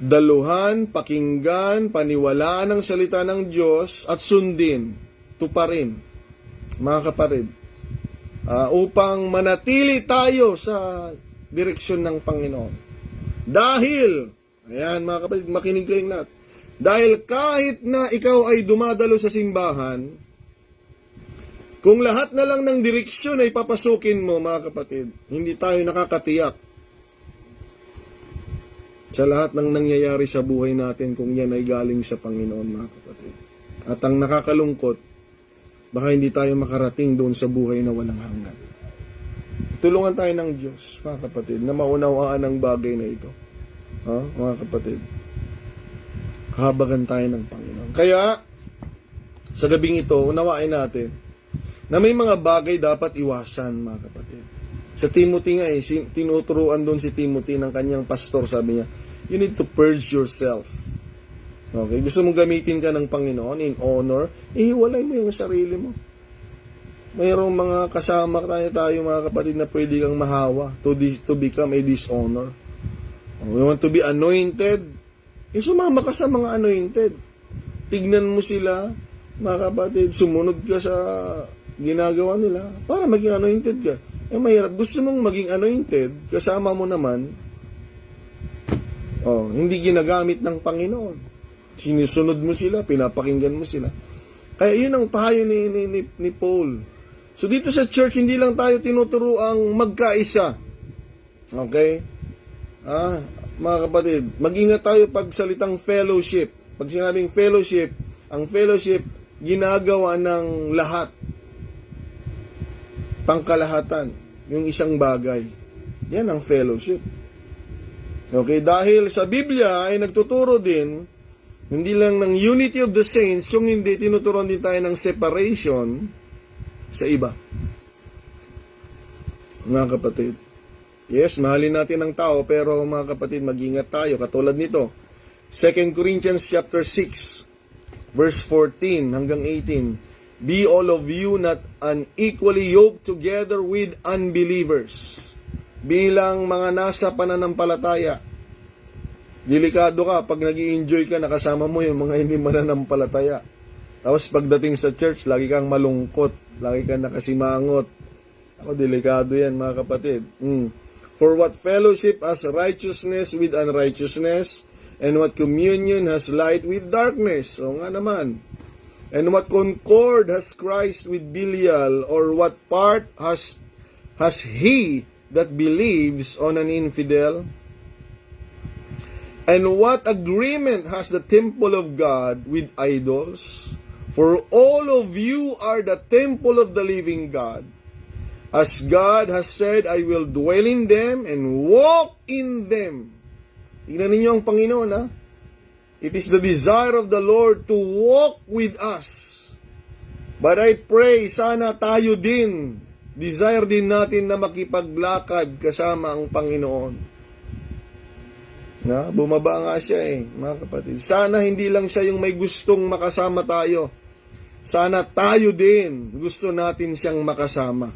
daluhan, pakinggan, paniwalaan ang salita ng Diyos at sundin, tuparin, mga kapatid, upang manatili tayo sa direksyon ng Panginoon. Dahil, mga kapatid, makinig kayong lahat, dahil kahit na ikaw ay dumadalo sa simbahan, kung lahat na lang ng direksyon ay papasukin mo, mga kapatid, hindi tayo nakakatiyak sa lahat ng nangyayari sa buhay natin kung yan ay galing sa Panginoon, mga kapatid. At ang nakakalungkot, baka hindi tayo makarating doon sa buhay na walang hanggan. Tulungan tayo ng Diyos, mga kapatid, na maunawaan ang bagay na ito. Mga kapatid, habagan tayo ng Panginoon. Kaya, sa gabing ito, unawain natin na may mga bagay dapat iwasan, mga kapatid. Sa Timothy nga tinuturuan doon si Timothy ng kanyang pastor, sabi niya, you need to purge yourself. Okay, gusto mong gamitin ka ng Panginoon in honor, ihiwalay mo yung sarili mo. Mayroong mga kasama tayo mga kapatid na pwede kang mahawa to become a dishonor. You want to be anointed, sumama ka sa mga anointed. Tignan mo sila, mga kapatid, sumunod ka sa ginagawa nila para maging anointed ka. Mahirap. Gusto mong maging anointed, kasama mo naman, hindi ginagamit ng Panginoon. Sinusunod mo sila, pinapakinggan mo sila. Kaya yun ang pahayo ni Paul. So dito sa church, hindi lang tayo tinuturuang magkaisa. Okay? Mga kapatid, mag-ingat tayo pag salitang fellowship. Pag sinabing fellowship, ang fellowship, ginagawa ng lahat. Pangkalahatan. Yung isang bagay. Yan ang fellowship. Okay? Dahil sa Biblia ay nagtuturo din, hindi lang ng unity of the saints, kung hindi, tinuturuan din tayo ng separation sa iba. Mga kapatid. Yes, mahalin natin ang tao, pero mga kapatid, mag-ingat tayo. Katulad nito, 2 Corinthians chapter 6, verse 14 hanggang 18. Be all of you not unequally yoked together with unbelievers. Bilang mga nasa pananampalataya, delikado ka pag nag-i-enjoy ka, nakasama mo yung mga hindi mananampalataya. Tapos pagdating sa church, lagi kang malungkot, lagi kang nakasimangot. Delikado yan, mga kapatid. For what fellowship has righteousness with unrighteousness, and what communion has light with darkness? O nga naman. And what concord has Christ with Belial, or what part has he that believes on an infidel? And what agreement has the temple of God with idols? For all of you are the temple of the living God. As God has said, I will dwell in them and walk in them. Tingnan ninyo ang Panginoon, It is the desire of the Lord to walk with us. But I pray, sana tayo din, desire din natin na makipaglakad kasama ang Panginoon. Na, bumaba nga siya mga kapatid. Sana hindi lang siya yung may gustong makasama tayo. Sana tayo din gusto natin siyang makasama.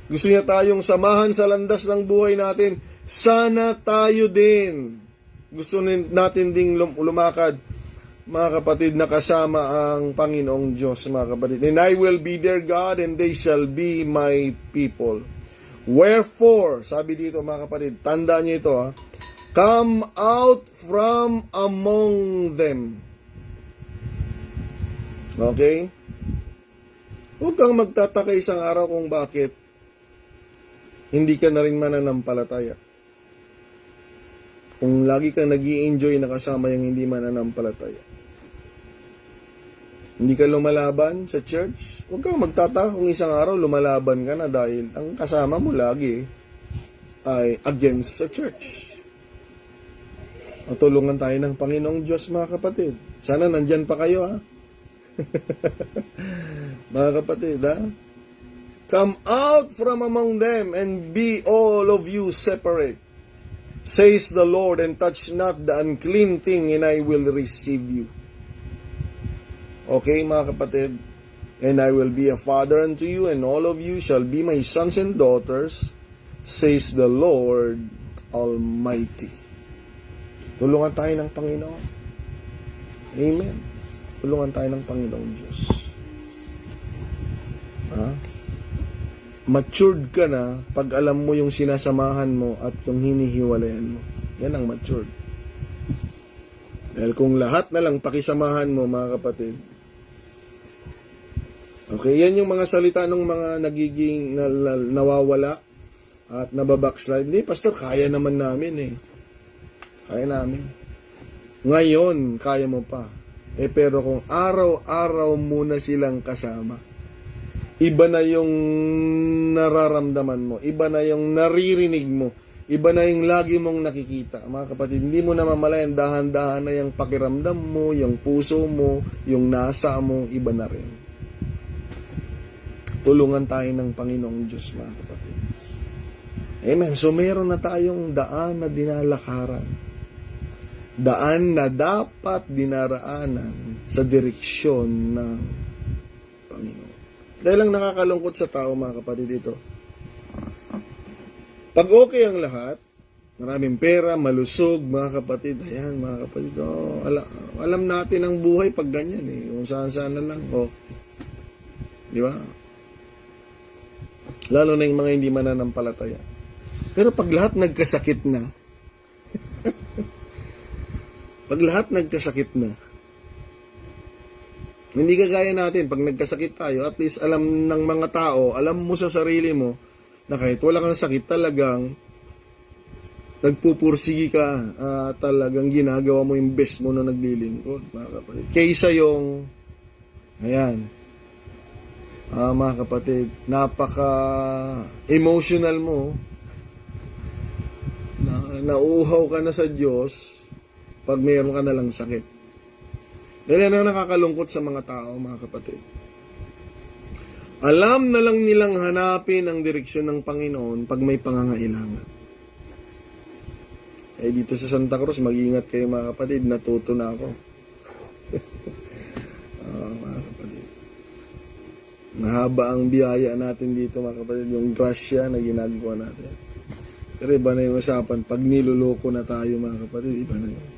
Gusto niya tayong samahan sa landas ng buhay natin. Sana tayo din gusto natin ding lumakad, mga kapatid, na kasama ang Panginoong Diyos, mga kapatid. And I will be their God and they shall be my people. Wherefore, sabi dito mga kapatid, tandaan niyo ito come out from among them. Okay? Huwag kang magtataka isang araw kung bakit hindi ka na rin mananampalataya. Kung lagi kang nag-i-enjoy na kasama yung hindi mananampalataya. Hindi ka lumalaban sa church, huwag kang magtataka kung isang araw lumalaban ka na dahil ang kasama mo lagi ay against sa church. Tulungan tayo ng Panginoong Diyos, mga kapatid. Sana nandyan pa kayo, mga kapatid, Come out from among them and be all of you separate, says the Lord, and touch not the unclean thing, and I will receive you. Okay, mga kapatid? And I will be a father unto you, and all of you shall be my sons and daughters, says the Lord Almighty. Tulungan tayo ng Panginoon. Amen. Tulungan tayo ng Panginoong Diyos. Matured ka na pag alam mo yung sinasamahan mo at yung hinihiwalayan mo. Yan ang matured. Dahil kung lahat na lang pakisamahan mo, mga kapatid, okay, yan yung mga salita ng mga nagiging nawawala at nababackslide. Hindi, pastor, kaya naman namin Kaya namin. Ngayon, kaya mo pa. Pero kung araw-araw muna silang kasama, iba na yung nararamdaman mo, iba na yung naririnig mo, iba na yung lagi mong nakikita. Mga kapatid, hindi mo na mamalayan, dahan-dahan na yung pakiramdam mo, yung puso mo, yung nasa mo, iba na rin. Tulungan tayo ng Panginoong Diyos, mga kapatid. Amen. So, meron na tayong daan na dinalakaran. Daan na dapat dinaraanan sa direksyon ng Panginoon. Dahil lang nakakalungkot sa tao, mga kapatid, ito. Pag okay ang lahat, maraming pera, malusog, mga kapatid, ayan, mga kapatid, alam natin ang buhay pag ganyan kung saan-saan na lang, di ba? Lalo na yung mga hindi mananampalataya. Pero pag lahat nagkasakit na, hindi kagaya natin, pag nagkasakit tayo, at least alam ng mga tao, alam mo sa sarili mo, na kahit wala kang sakit, talagang nagpupursigi ka, talagang ginagawa mo yung best mo na naglilingkod, mga kapatid. Kaysa yung, mga kapatid, napaka-emotional mo, nauuhaw ka na sa Diyos, pag mayroon ka na lang sakit. Dahil yan ang nakakalungkot sa mga tao, mga kapatid. Alam na lang nilang hanapin ang direksyon ng Panginoon pag may pangangailangan. Kaya dito sa Santa Cruz, mag-ingat kayo, mga kapatid. Natuto na ako. Mga kapatid. Mahaba ang biyaya natin dito, mga kapatid. Yung grasya na ginagawa natin. Pero iba na yung usapan. Pag niluloko na tayo, mga kapatid, iba na yun.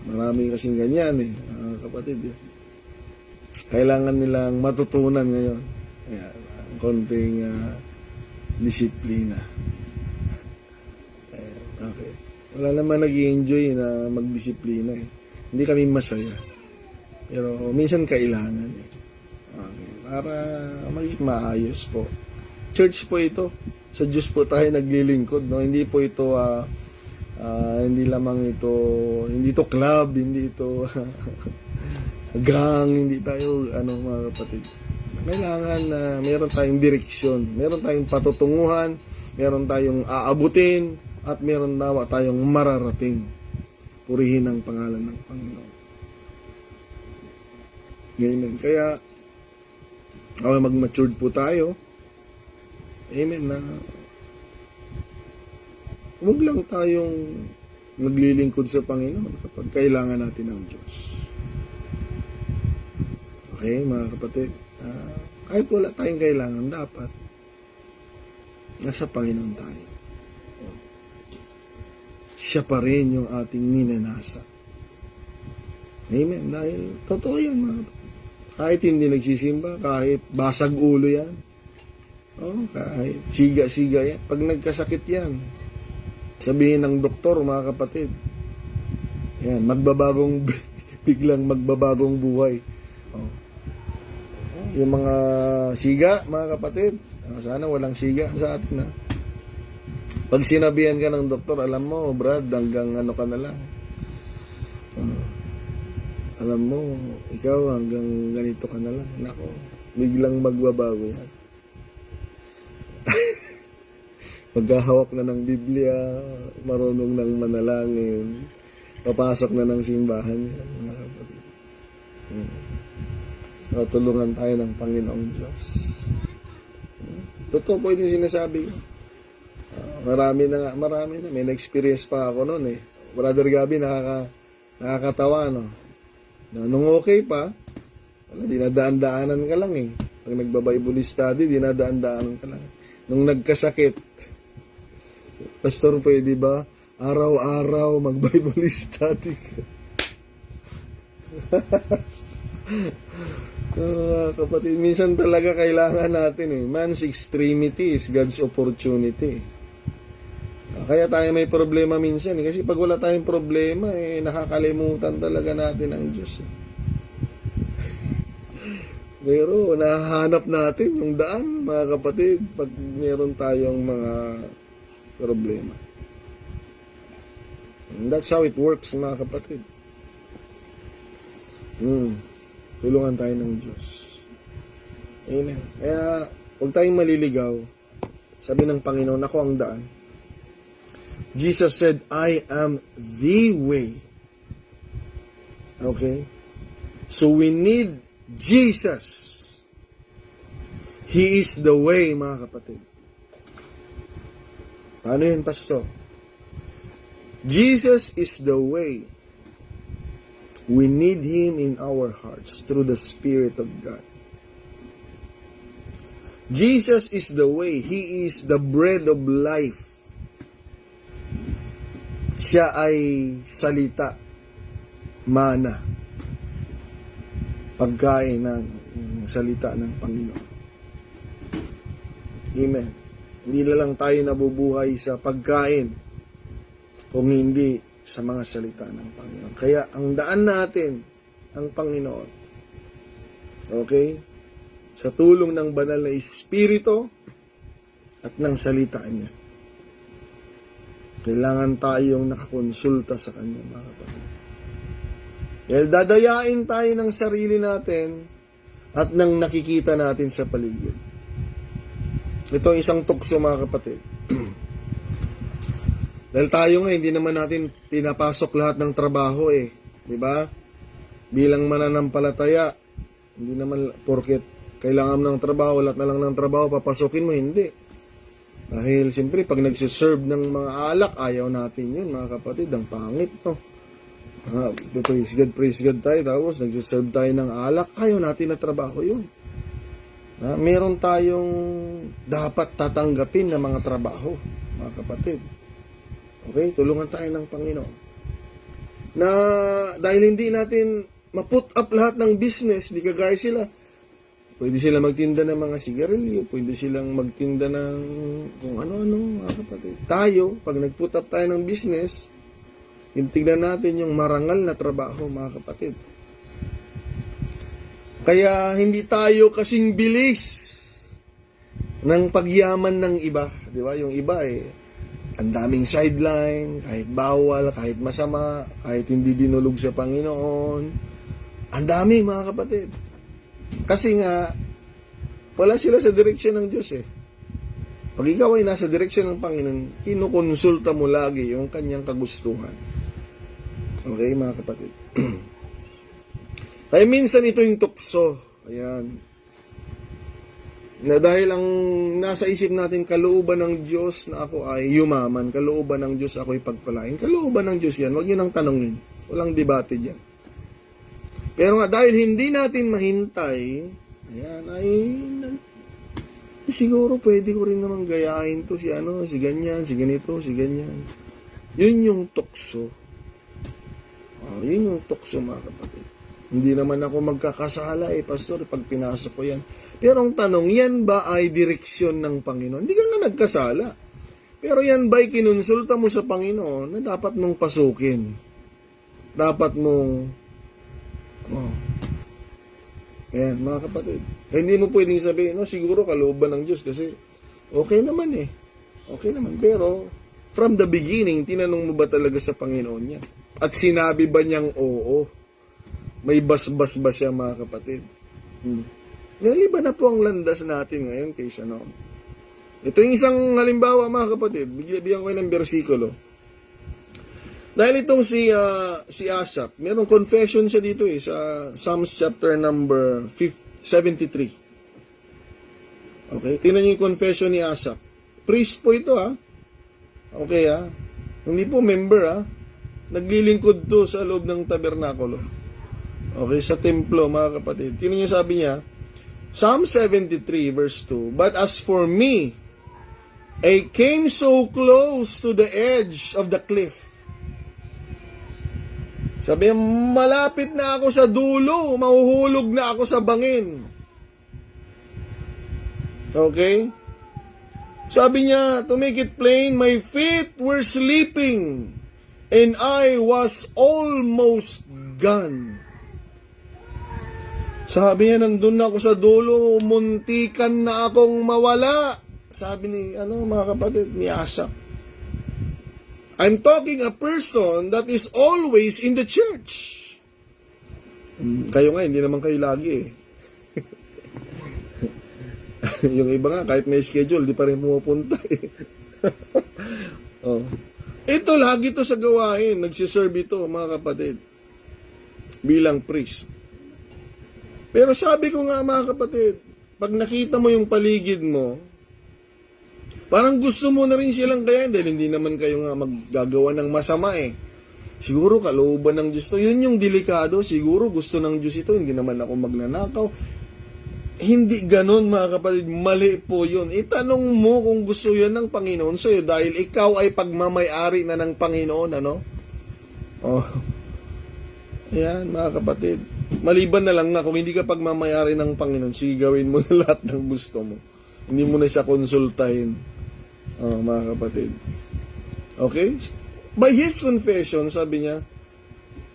Marami kasing ganyan mga kapatid. Kailangan nilang matutunan ngayon. Ayan, konting disiplina. Ayan, okay. Wala naman nag-i-enjoy na magdisiplina Hindi kami masaya. Pero minsan kailangan Okay. Para maging maayos po. Church po ito. Sa Diyos po tayo naglilingkod. Hindi po ito hindi lamang ito, hindi ito club, hindi ito gang, hindi tayo, mga kapatid. Kailangan na meron tayong direksyon, meron tayong patutunguhan, meron tayong aabutin, at meron nawa tayong mararating. Purihin ang pangalan ng Panginoon. Amen. Kaya, mag-matured po tayo. Amen na huwag lang tayong maglilingkod sa Panginoon kapag kailangan natin ng Diyos. Okay, mga kapatid? Kahit wala tayong kailangan, dapat nasa Panginoon tayo. Siya pa rin yung ating ninanasa. Amen. Dahil totoo yan, mga kapatid. Kahit hindi nagsisimba, kahit basag ulo yan, kahit siga-siga yan, pag nagkasakit yan, sabihin ng doktor, mga kapatid, yan, biglang magbabagong buhay. Yung mga siga, mga kapatid, sana walang siga sa atin, ha. Pag sinabihan ka ng doktor, alam mo, Brad, hanggang ano ka na lang. Alam mo, ikaw hanggang ganito ka na lang. Nako, biglang magbabago yan. Maghahawak na ng Biblia, marunong ng manalangin, papasok na ng simbahan yan, mga kapatid. Tulungan tayo ng Panginoong Diyos. Totoo po yung sinasabi ko. Marami na. May na-experience pa ako noon eh. Brother Gabi, nakakatawa, no? Nung okay pa, dinadaan-daanan ka lang eh. Pag nagba-Bible study, dinadaan-daanan ka lang. Nung nagkasakit, Pastor, pwede ba? Araw-araw mag-Bible study ka. Kapatid, minsan talaga kailangan natin eh. Man's extremity is God's opportunity. Kaya tayo may problema minsan eh. Kasi pag wala tayong problema eh, nakakalimutan talaga natin ang Diyos eh. Pero nahahanap natin yung daan, mga kapatid, pag meron tayong mga problema. And that's how it works, mga kapatid. Tulungan tayo ng Diyos. Amen. Kaya, huwag tayong maliligaw. Sabi ng Panginoon, ako ang daan. Jesus said, I am the way. Okay? So we need Jesus. He is the way, mga kapatid. Paano yun, Pastor? Jesus is the way. We need Him in our hearts through the Spirit of God. Jesus is the way. He is the bread of life. Siya ay salita, mana, pagkain ng salita ng Panginoon. Amen. Hindi na lang tayo nabubuhay sa pagkain kung hindi sa mga salita ng Panginoon. Kaya ang daan natin, ang Panginoon. Okay? Sa tulong ng banal na Espiritu at ng salita niya. Kailangan tayong nakakonsulta sa Kanya, mga kapatid. Dahil dadayain tayo ng sarili natin at ng nakikita natin sa paligid. Ito isang tukso, mga kapatid. Dahil tayo nga, hindi naman natin pinapasok lahat ng trabaho eh. Diba? Bilang mananampalataya, hindi naman porket kailangan ng trabaho, lahat na lang ng trabaho, papasukin mo, hindi. Dahil siyempre, pag nagsiserve ng mga alak, ayaw natin yun, mga kapatid. Ang pangit, no? Praise God tayo. Tapos, nagsiserve tayo ng alak, ayaw natin na trabaho yun. Meron tayong dapat tatanggapin na mga trabaho, mga kapatid. Okay? Tulungan tayo ng Panginoon. Na dahil hindi natin ma-put up lahat ng business, di kagaya sila. Pwede sila magtinda ng mga sigarilyo, pwede silang magtinda ng kung ano-ano, mga kapatid. Tayo, pag nag-put up tayo ng business, tingnan natin yung marangal na trabaho, mga kapatid. Kaya hindi tayo kasing bilis ng pagyaman ng iba. Di ba? Yung iba ang daming sideline, kahit bawal, kahit masama, kahit hindi dinulog sa Panginoon. Ang dami, mga kapatid. Kasi nga, wala sila sa direksyon ng Diyos eh. Pag ikaw ay nasa direksyon ng Panginoon, kinukonsulta mo lagi yung kanyang kagustuhan. Okay, mga kapatid? Kaya minsan ito yung tukso. Ayan. Na dahil ang nasa isip natin, kalooban ng Diyos na ako ay yumaman, kalooban ng Diyos ako ay pagpalain. Kalooban ng Diyos yan, huwag nyo nang tanongin. Walang debate dyan. Pero nga, dahil hindi natin mahintay, ayan, siguro pwede ko rin naman gayahin to si ganyan, si ganito, si ganyan. Yun yung tukso. Yun yung tukso, mga kapatid. Hindi naman ako magkakasala pastor, pag pinasok ko yan. Pero ang tanong, yan ba ay direksyon ng Panginoon? Hindi ka nga nagkasala. Pero yan ba ay kinonsulta mo sa Panginoon na dapat mong pasukin? Dapat mong... Ayan, mga kapatid. Hindi mo pwedeng sabihin, siguro kalooban ng Diyos kasi okay naman eh. Okay naman. Pero, from the beginning, tinanong mo ba talaga sa Panginoon niya? At sinabi ba niyang oo? May basbas ba siya, mga kapatid? Iba na po ang landas natin ngayon kaysa noon. Ito yung isang halimbawa, mga kapatid. Bigyan ko kayo ng bersikulo. Dahil itong si Asaph, mayroong confession siya dito sa Psalms chapter number 73. Okay, tingnan niyo yung confession ni Asaph. Priest po ito Okay Hindi po member Naglilingkod to sa loob ng tabernakulo. Okay, sa templo, mga kapatid. Tingnan niyo sabi niya, Psalm 73 verse 2, But as for me, I came so close to the edge of the cliff. Sabi niya, malapit na ako sa dulo, mahuhulog na ako sa bangin. Okay? Sabi niya, to make it plain, my feet were sleeping, and I was almost gone. Sabi niya, nandun na ako sa dulo, muntikan na akong mawala. Sabi ni, mga kapatid, ni Asaph. I'm talking a person that is always in the church. Kayo nga, hindi naman kayo lagi Yung iba nga, kahit may schedule, di pa rin pumupunta Ito, lagi to sa gawain. Nagsiserve ito, mga kapatid. Bilang priest. Pero sabi ko nga, mga kapatid, pag nakita mo yung paligid mo, parang gusto mo na rin silang kayahin dahil hindi naman kayo nga maggagawa ng masama Siguro kalooban ng Diyos to. Yun yung delikado. Siguro gusto ng Diyos ito. Hindi naman ako magnanakaw. Hindi ganon, mga kapatid. Mali po yun. Itanong mo kung gusto yan ng Panginoon sa'yo dahil ikaw ay pagmamayari na ng Panginoon, Ayan, mga kapatid. Maliban na lang na kung hindi ka pagmamayari ng Panginoon, sige, gawin mo na lahat ng gusto mo. Hindi mo na siya konsultahin. Mga kapatid. Okay? By his confession, sabi niya,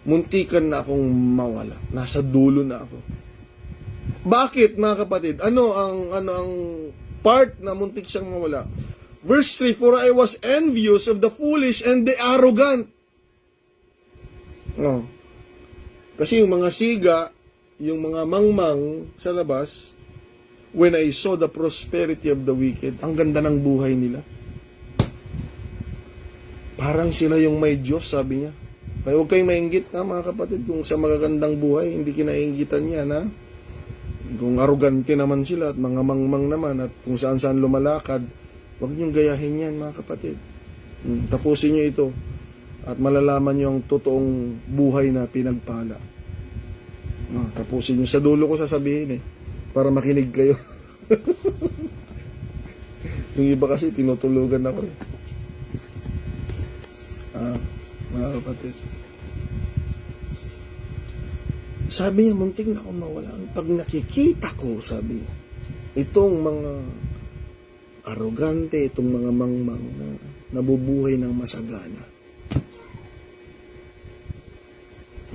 muntikan na akong mawala. Nasa dulo na ako. Bakit, mga kapatid? Ano ang part na muntik siyang mawala? Verse 3, For I was envious of the foolish and the arrogant. Kasi yung mga siga, yung mga mangmang sa labas, when I saw the prosperity of the wicked, ang ganda ng buhay nila. Parang sila yung may Diyos, sabi niya. Kaya huwag kayong mainggit, mga kapatid, kung sa magagandang buhay, hindi kinainggitan niya, Kung arrogante naman sila at mga mangmang naman at kung saan-saan lumalakad, huwag niyong gayahin yan, mga kapatid. Tapusin niyo ito. At malalaman niyo ang totoong buhay na pinagpala. Tapusin niyo. Sa dulo ko sasabihin para makinig kayo. Yung iba kasi tinutulugan ako mga kapatid. Sabi niya, muntik na ako mawala. Pag nakikita ko, sabi, itong mga arrogante, itong mga mangmang na nabubuhay ng masagana.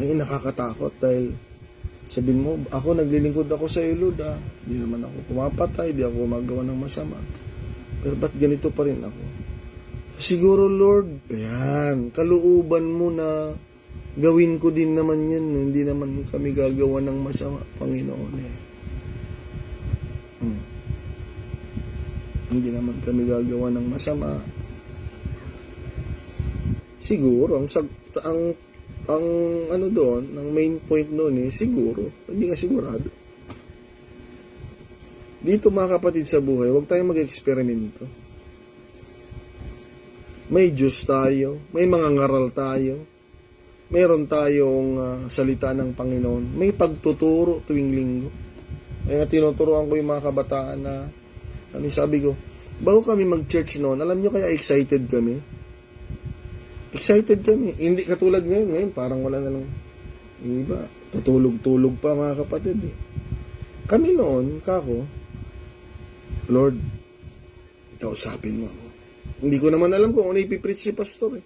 Ngayon nakakatakot dahil sabihin mo, ako naglilingkod ako sa iyo, Lord, Di naman ako pumapatay, di ako gumagawa ng masama. Pero ba't ganito pa rin ako? Siguro, Lord, ayan, kalooban mo na gawin ko din naman yan. Hindi naman kami gagawa ng masama, Panginoon. Hindi naman kami gagawa ng masama. Siguro, ang ano doon, ang main point doon siguro, hindi nga sigurado. Dito mga kapatid sa buhay, huwag tayong mag-eksperimento. May Diyos tayo, may mga ngaral tayo, meron tayong salita ng Panginoon, may pagtuturo tuwing linggo. Kaya tinuturuan ko yung mga kabataan na, sabi ko, bago kami mag-church noon, alam nyo kaya excited kami? Excited kami. Hindi katulad ngayon parang wala na lang. Iba, tutulog-tulog pa mga kapatid. Kami noon, Lord, kausapin mo ako. Hindi ko naman alam kung ano ipipreach si pastor.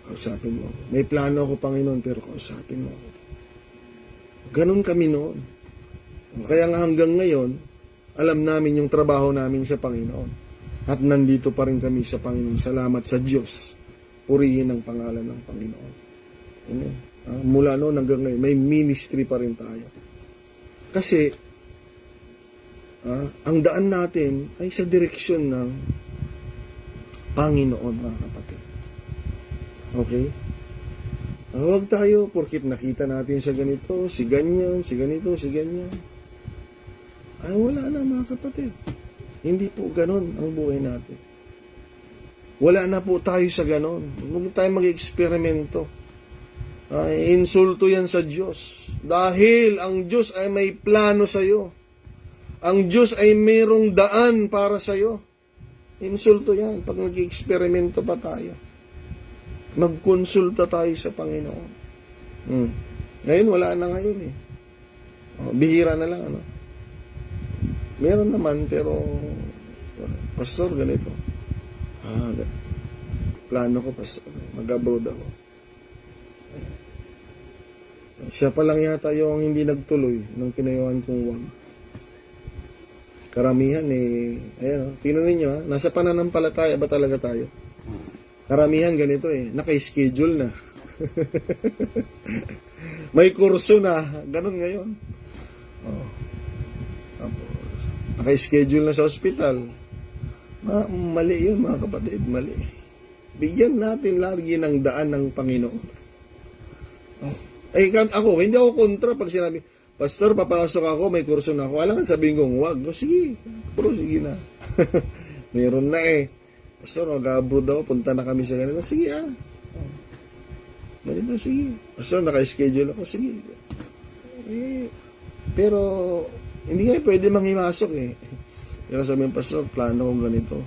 Kausapin mo ako. May plano ako, Panginoon, pero kausapin mo ako. Ganon kami noon. Kaya nga hanggang ngayon, alam namin yung trabaho namin sa Panginoon. At nandito pa rin kami sa Panginoon. Salamat sa Diyos. Purihin ang pangalan ng Panginoon. Amen. Mula noon hanggang ngayon, may ministry pa rin tayo. Kasi, ang daan natin ay sa direksyon ng Panginoon, mga kapatid. Okay? Huwag tayo, porkit nakita natin sa ganito, si ganyan, si ganito, si ganyan. Ay, wala na mga kapatid. Hindi po ganon ang buhay natin. Wala na po tayo sa ganon. Huwag tayo mag-eksperimento. Insulto yan sa Diyos. Dahil ang Diyos ay may plano sa iyo. Ang Diyos ay mayroong daan para sa iyo. Insulto yan pag nag-eksperimento pa tayo. Magkonsulta tayo sa Panginoon. Ngayon, wala na ngayon eh. Bihira na lang, ano? Meron naman, pero pastor, ganito. Plano ko, pastor. Mag-abroad ako. Siya pa lang yata yung hindi nagtuloy nung pinayuhan kong wag. Karamihan eh, ayan, tingnan ninyo nasa pananampalataya ba talaga tayo? Karamihan ganito eh, naka-schedule na. May kurso na, ganun ngayon. Naka-schedule na sa ospital. Mali yun mga kapatid, mali. Bigyan natin lagi ng daan ng Panginoon. Ako, hindi ako kontra pag sinabi, Pastor, papasok ako, may kurso na ako. Alam nga sabihin kong wag. Sige, bro, sige na. Meron na eh. Pastor, mag-abroad ako, punta na kami sa ganito. Sige ganito, sige. Pastor, naka-schedule ako, sige. Pero, hindi nga pwede manghimasok eh. Pero sabihin, Pastor, plano kong ganito.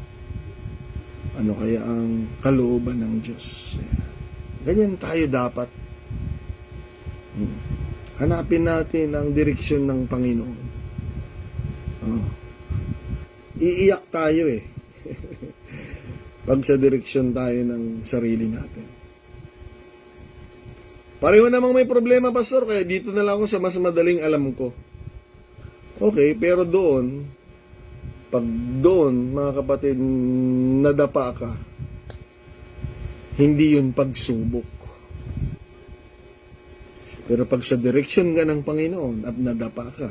Ano kaya ang kalooban ng Diyos? Ganyan tayo dapat. Hanapin natin ang direksyon ng Panginoon. Iiyak tayo eh. Pag sa direksyon tayo ng sarili natin. Pareho namang may problema, Pastor, kaya dito na lang ako sa mas madaling alam ko. Okay, pero pag doon, mga kapatid, nadapa ka, hindi yun pagsubok. Pero pag sa direksyon ka ng Panginoon at nadapa ka,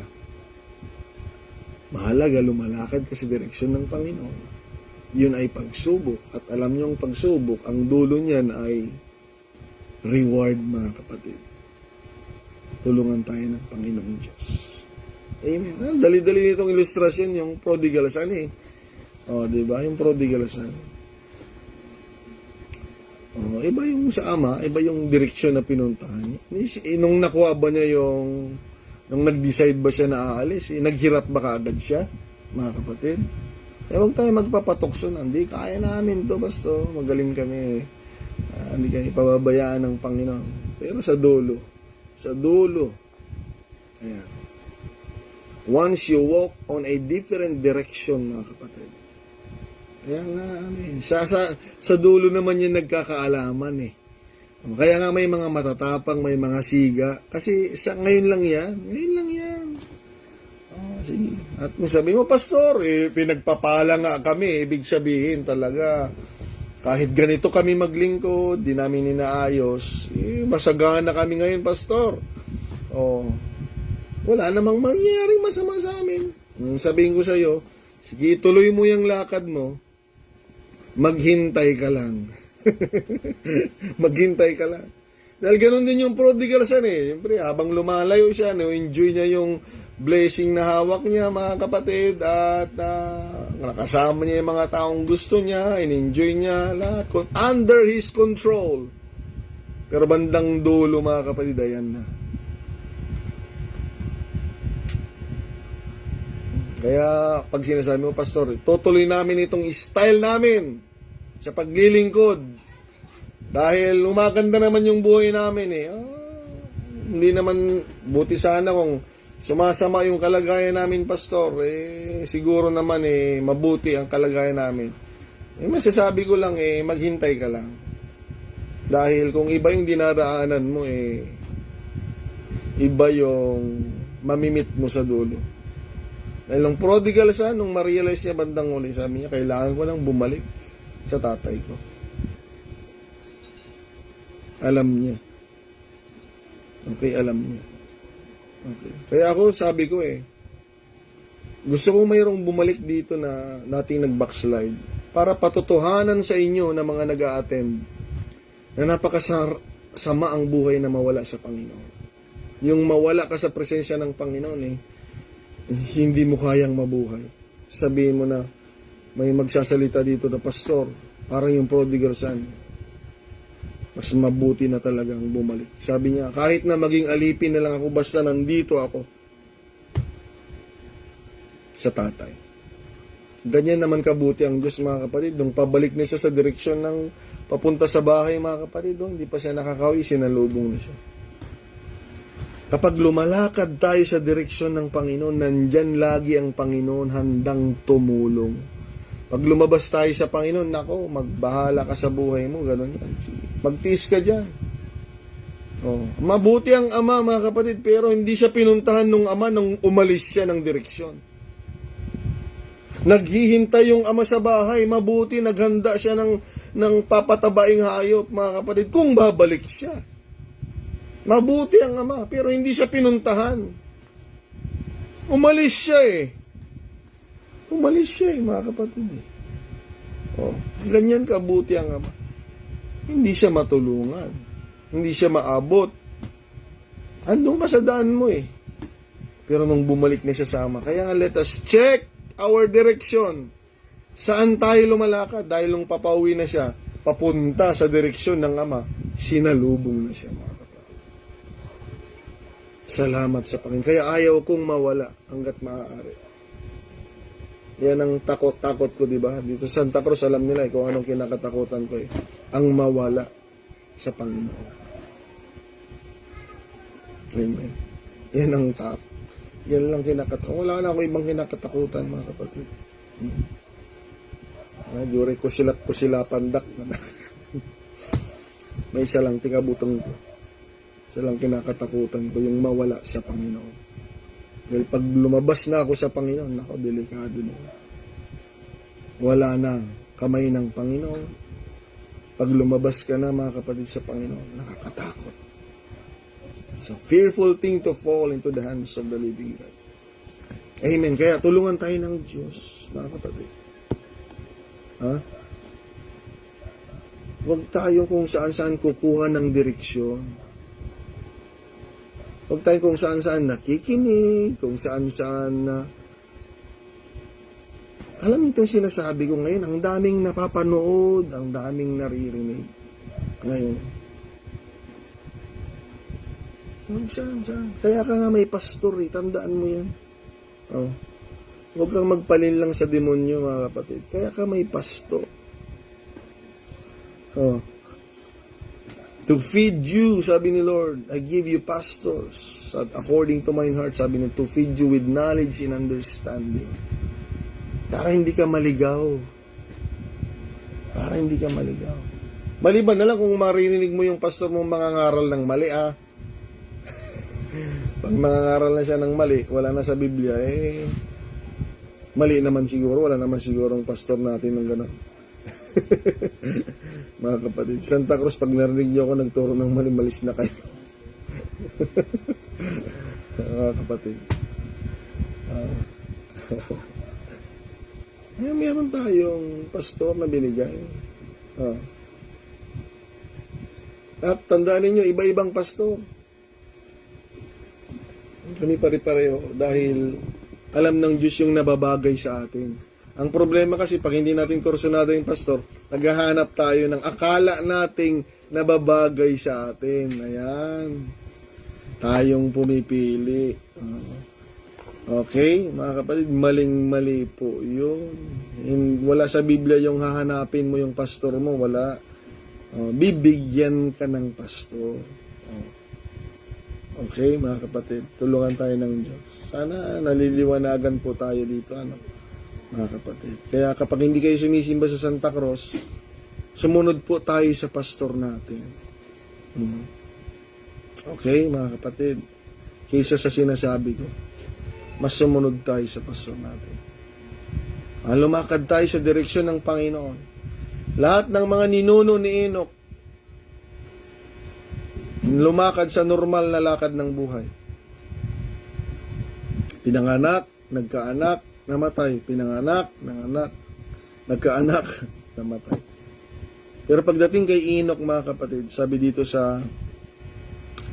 mahalaga lumalakad ka sa direksyon ng Panginoon. Yun ay pagsubok. At alam niyong pagsubok, ang dulo niyan ay reward, mga kapatid. Tulungan tayo ng Panginoong Diyos. Amen. Dali-dali nitong ilustrasyon, yung prodigal son eh. Diba? Yung prodigal son. Iba yung sa ama, iba yung direksyon na pinuntahan niya. Nung nakuha ba niya nung nag-decide ba siya na aalis, naghirap ba kaagad siya, mga kapatid? Huwag tayo magpapatokso na, hindi, kaya namin to, basta magaling kami. Hindi kayo ipababayaan ng Panginoon. Pero sa dulo, ayan. Once you walk on a different direction, mga kapatid, kaya nga, sa dulo naman yung nagkakaalaman eh. Kaya nga may mga matatapang, may mga siga. Kasi ngayon lang yan. Sige. At kung sabi mo, Pastor, pinagpapala nga kami. Ibig sabihin talaga, kahit ganito kami maglingkod, di namin inaayos, masagana kami ngayon, Pastor. Wala namang mangyaring masama sa amin. Sabihin ko sa'yo, sige, tuloy mo yung lakad mo. Maghintay ka lang. Maghintay ka lang. Dahil ganun din yung prodigal son eh. Siyempre, habang lumalayo siya, enjoy niya yung blessing na hawak niya, mga kapatid, at nakasama niya yung mga taong gusto niya, in-enjoy niya, lahat, under His control. Pero bandang dulo, mga kapatid, ayan na. Kaya, pag sinasabi mo, Pastor, tutuloy namin itong style namin sa paglilingkod. Dahil umaganda naman yung buhay namin eh. Hindi naman, buti sana kung sumasama yung kalagayan namin, Pastor, siguro naman mabuti ang kalagayan namin. Masasabi ko lang maghintay ka lang. Dahil kung iba yung dinaraanan mo, iba yung mamimit mo sa dulo. Dahil nung prodigal siya, nung ma-realize niya bandang uli, sabi niya, kailangan ko lang bumalik sa tatay ko. Alam niya. Okay, alam niya. Okay. Kaya ako, sabi ko gusto ko mayroong bumalik dito na nating nag-backslide para patotohanan sa inyo na mga nag-a-attend na napakasama ang buhay na mawala sa Panginoon. Yung mawala ka sa presensya ng Panginoon hindi mo kayang mabuhay. Sabihin mo na may magsasalita dito na pastor, parang yung prodigal son. Mas mabuti na talagang bumalik. Sabi niya, kahit na maging alipin na lang ako, basta nandito ako sa tatay. Ganyan naman kabuti ang Diyos, mga kapatid. Nung pabalik niya siya sa direksyon ng papunta sa bahay, mga kapatid, hindi pa siya nakakawi, sinalubong na siya. Kapag lumalakad tayo sa direksyon ng Panginoon, nandyan lagi ang Panginoon handang tumulong. Pag lumabas tayo sa Panginoon, nako, magbahala ka sa buhay mo, gano'n yan. Magtiis ka dyan. Mabuti ang ama, mga kapatid, pero hindi siya pinuntahan ng ama nung umalis siya ng direksyon. Naghihintay yung ama sa bahay, mabuti, naghanda siya ng papatabaing hayop, mga kapatid, kung babalik siya. Mabuti ang ama, pero hindi siya pinuntahan. Umalis siya Umalis siya mga kapatid ganyan kabuti ang ama. Hindi siya matulungan. Hindi siya maabot. Andun ka sa daan mo Pero nung bumalik na siya sa ama, kaya nga let us check our direction. Saan tayo lumalakad? Dahil nung papauwi na siya, papunta sa direksyon ng ama, sinalubong na siya mga kapatid. Salamat sa Panginoon. Kaya ayaw kong mawala hanggat maaari. Yan ang takot-takot ko, di ba? Dito sa Santa Cruz, alam nila kung anong kinakatakutan ko ang mawala sa Panginoon. Amen. Yan ang yan lang kinakatakutan. Wala na ako ibang kinakatakutan, mga kapatid. Jure ko sila pandak. May isa lang tingabutong ko. Isa lang kinakatakutan ko, yung mawala sa Panginoon. Dahil pag lumabas na ako sa Panginoon, ako, delikado na. Wala na kamay ng Panginoon. Pag lumabas ka na, mga kapatid, sa Panginoon, nakakatakot. It's a fearful thing to fall into the hands of the living God. Amen. Kaya tulungan tayo ng Diyos, mga kapatid. Huwag tayo kung saan-saan kukuha ng direksyon. Huwag tayo kung saan-saan nakikinig, kung saan-saan alam niyo itong sinasabi ko ngayon, ang daming napapanood, ang daming naririnig ngayon. Kung saan-saan. Kaya ka nga may pastor tandaan mo yan. Huwag kang magpalin lang sa demonyo, mga kapatid. Kaya ka may pastor. To feed you, sabi ni Lord, I give you pastors, according to mine heart, sabi niya, to feed you with knowledge and understanding. Para hindi ka maligaw. Para hindi ka maligaw. Maliban na lang kung marinig mo yung pastor mong mangangaral ng mali, Pag mangangaral na siya ng mali, wala na sa Biblia, mali naman siguro, wala naman siguro ang pastor natin ng gano'n. Mga kapatid, Santa Cruz, pag narinig niyo ako nagturo ng mali, malis na kayo. Mga kapatid. Meron tayong pastor na binigay. At tandaan ninyo, iba-ibang pastor. Kami pare-pareho dahil alam ng Diyos yung nababagay sa atin. Ang problema kasi pag hindi natin kursunado yung pastor, naghahanap tayo ng akala nating nababagay sa atin. Ayan. Tayong pumipili. Okay, mga kapatid, maling-mali po yun. Wala sa Biblia yung hahanapin mo yung pastor mo, wala. Bibigyan ka ng pastor. Okay, mga kapatid, tulungan tayo ng Diyos. Sana naliliwanagan po tayo dito, mga kapatid. Kaya kapag hindi kayo sumisimba sa Santa Cruz, sumunod po tayo sa pastor natin. Okay, mga kapatid, kaysa sa sinasabi ko, mas sumunod tayo sa pastor natin. Lumakad tayo sa direksyon ng Panginoon. Lahat ng mga ninuno ni Enoch, lumakad sa normal na lakad ng buhay. Pinanganak, nagkaanak, namatay. Pinanganak, nanganak, nagkaanak, namatay. Pero pagdating kay Enoch, mga kapatid, sabi dito sa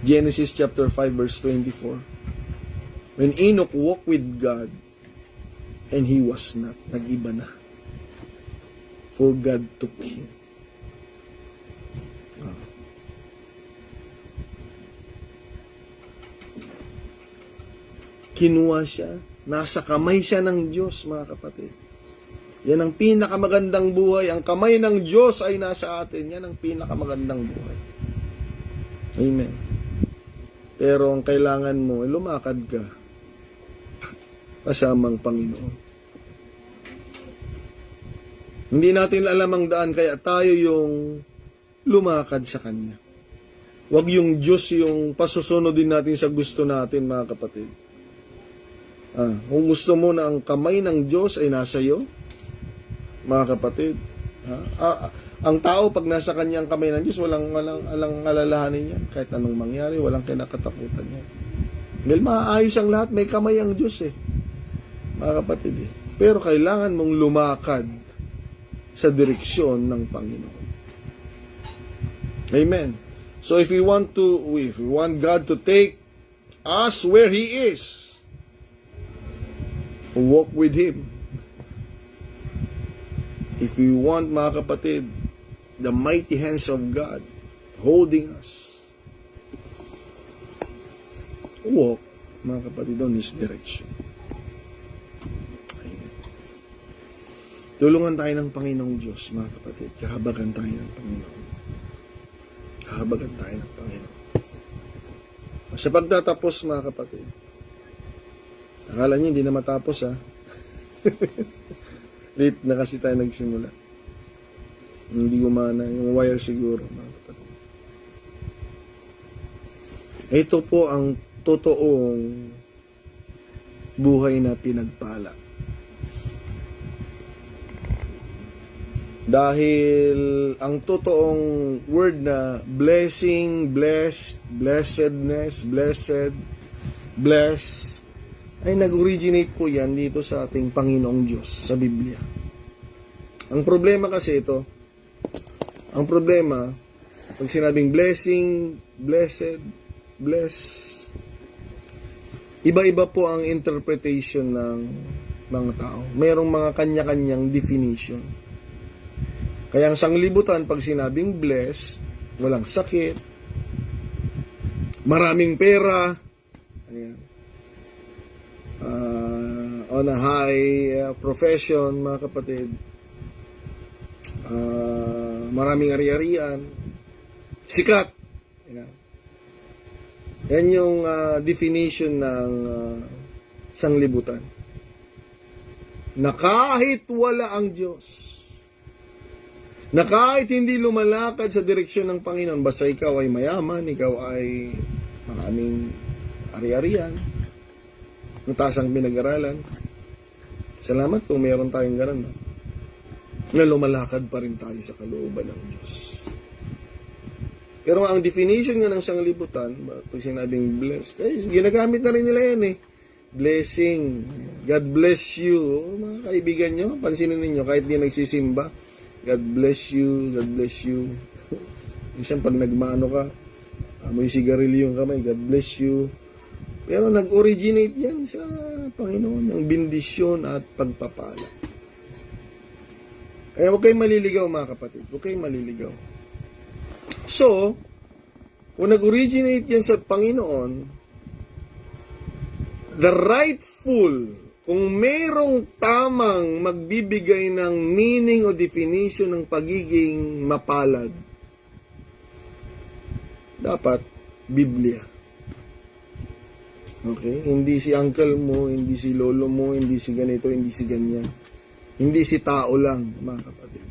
Genesis chapter 5 verse 24, when Enoch walked with God, and he was not, nag-iba na. For God took him. Kinuha siya, nasa kamay siya ng Diyos, mga kapatid. Yan ang pinakamagandang buhay. Ang kamay ng Diyos ay nasa atin. Yan ang pinakamagandang buhay. Amen. Pero ang kailangan mo, lumakad ka kasamang Panginoon. Hindi natin alam ang daan, kaya tayo yung lumakad sa Kanya. Huwag yung Diyos yung pasusunod din natin sa gusto natin, mga kapatid. Kung gusto mo na ang kamay ng Diyos ay nasa iyo, mga kapatid, ang tao pag nasa kanyang kamay ng Diyos, walang alalahanin yan. Kahit anong mangyari, walang kinakatakutan yan. Dahil maayos ang lahat, may kamay ang Diyos mga kapatid. Pero kailangan mong lumakad sa direksyon ng Panginoon. Amen. So if we want God to take us where He is, walk with Him. If we want, mga kapatid, the mighty hands of God holding us, walk, mga kapatid, on His direction. Amen. Tulungan tayo ng Panginoong Diyos, mga kapatid. Kahabagan tayo ng Panginoon. Kahabagan tayo ng Panginoon. Sa pagtatapos, mga kapatid, akala niyo hindi na matapos, late na kasi tayo nagsimula. Hindi gumana yung wire siguro, mga kapatid. Ito po ang totoong buhay na pinagpala. Dahil ang totoong word na blessing, blessed, blessedness, blessed, bless, ay nag-originate po yan dito sa ating Panginoong Diyos sa Biblia. Ang problema kasi ito, pag sinabing blessing, blessed, bless, iba-iba po ang interpretation ng mga tao. Mayroong mga kanya-kanyang definition. Kaya ang sanglibutan, pag sinabing blessed, walang sakit, maraming pera, ayan, on a high profession, mga kapatid, maraming ari-arian, sikat. Yan yung definition ng sanglibutan. Na kahit wala ang Diyos, na kahit hindi lumalakad sa direksyon ng Panginoon, basta ikaw ay mayaman, ikaw ay maraming ari-arian, mataas ang pinag-aralan, salamat kung meron tayong ganun, na lumalakad pa rin tayo sa kalooban ng Diyos. Pero ang definition nga ng sanglibutan, pag sinabing bless, kasi ginagamit na rin nila yan blessing, God bless you. Mga kaibigan nyo, pansinin ninyo, kahit di nagsisimba, God bless you, God bless you. Minsan pag nagmano ka, amoy sigarilyo yung kamay, God bless you. Pero nag-originate yan sa Panginoon, yung bendisyon at pagpapala. Kaya huwag kayong maliligaw mga kapatid. Huwag kayong maliligaw. So, kung nag-originate yan sa Panginoon, the rightful, kung mayroong tamang magbibigay ng meaning o definition ng pagiging mapalad, dapat Biblia. Okay? Hindi si uncle mo, hindi si lolo mo, hindi si ganito, hindi si ganyan. Hindi si tao lang, mga kapatid.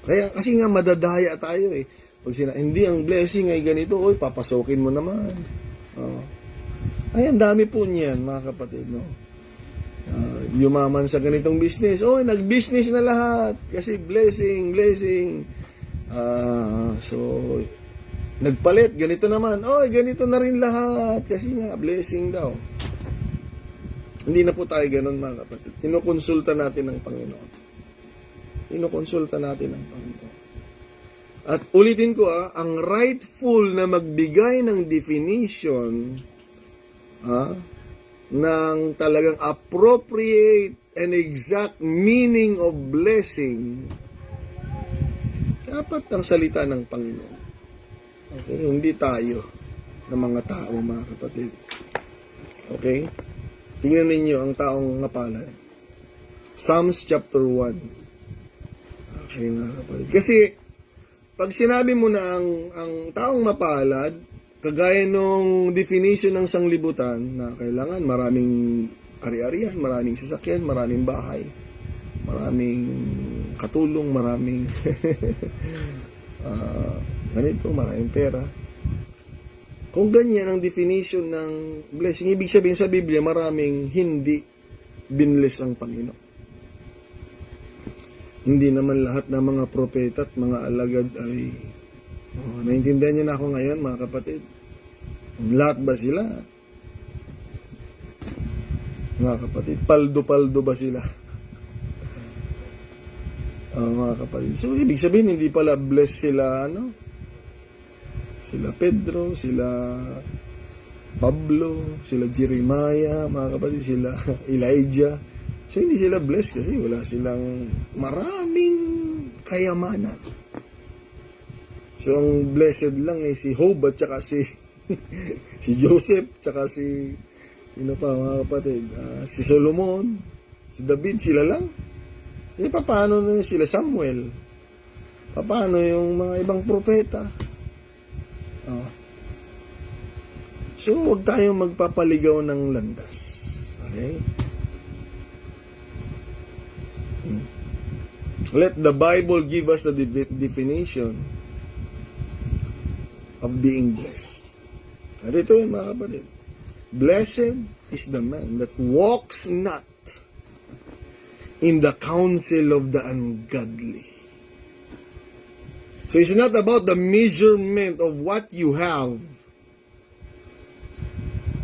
Kaya kasi nga madadaya tayo eh. Pag hindi ang blessing ay ganito, oy, papasokin mo naman. Oh. Ay, ang dami po niyan, mga kapatid, no? Yumaman sa ganitong business, oy, nag-business na lahat. Kasi blessing. So, nagpalit, ganito naman. Oy, ganito na rin lahat. Kasi nga, blessing daw. Hindi na po tayo ganun, mga kapatid. Kinukonsulta natin ng Panginoon. At ulitin ko, ang rightful na magbigay ng definition ng talagang appropriate and exact meaning of blessing, dapat ang salita ng Panginoon. Okay? Hindi tayo ng mga tao, mga kapatid. Okay? Tingnan ninyo ang taong mapalad. Psalms chapter 1. Okay, mga kapatid. Kasi, pag sinabi mo na ang taong mapalad, kagaya nung definition ng sanglibutan na kailangan maraming ari-arian, maraming sasakyan, maraming bahay, maraming katulong, maraming ganito, maraming pera. Kung ganyan ang definition ng blessing, ibig sabihin sa Biblia, maraming hindi binless ang Panginoon. Hindi naman lahat ng mga propeta at mga alagad ay naintindihan niyo na ako ngayon, mga kapatid. Lahat ba sila? Mga kapatid, paldo-paldo ba sila? Mga kapatid. So, ibig sabihin, hindi pala blessed sila, sila Pedro, sila Pablo, sila Jeremiah, mga kapatid, sila Elijah. So, hindi sila blessed kasi wala silang maraming kayamanan. So, ang blessed lang ay si Job at saka si Joseph, tsaka sino pa mga kapatid? Si Solomon, si David, sila lang. Eh, paano na sila Samuel? Paano yung mga ibang propeta? So, huwag tayong magpapaligaw ng landas. Okay? Let the Bible give us the definition of being blessed. At ito yun, mga kapatid. Blessed is the man that walks not in the counsel of the ungodly. So it's not about the measurement of what you have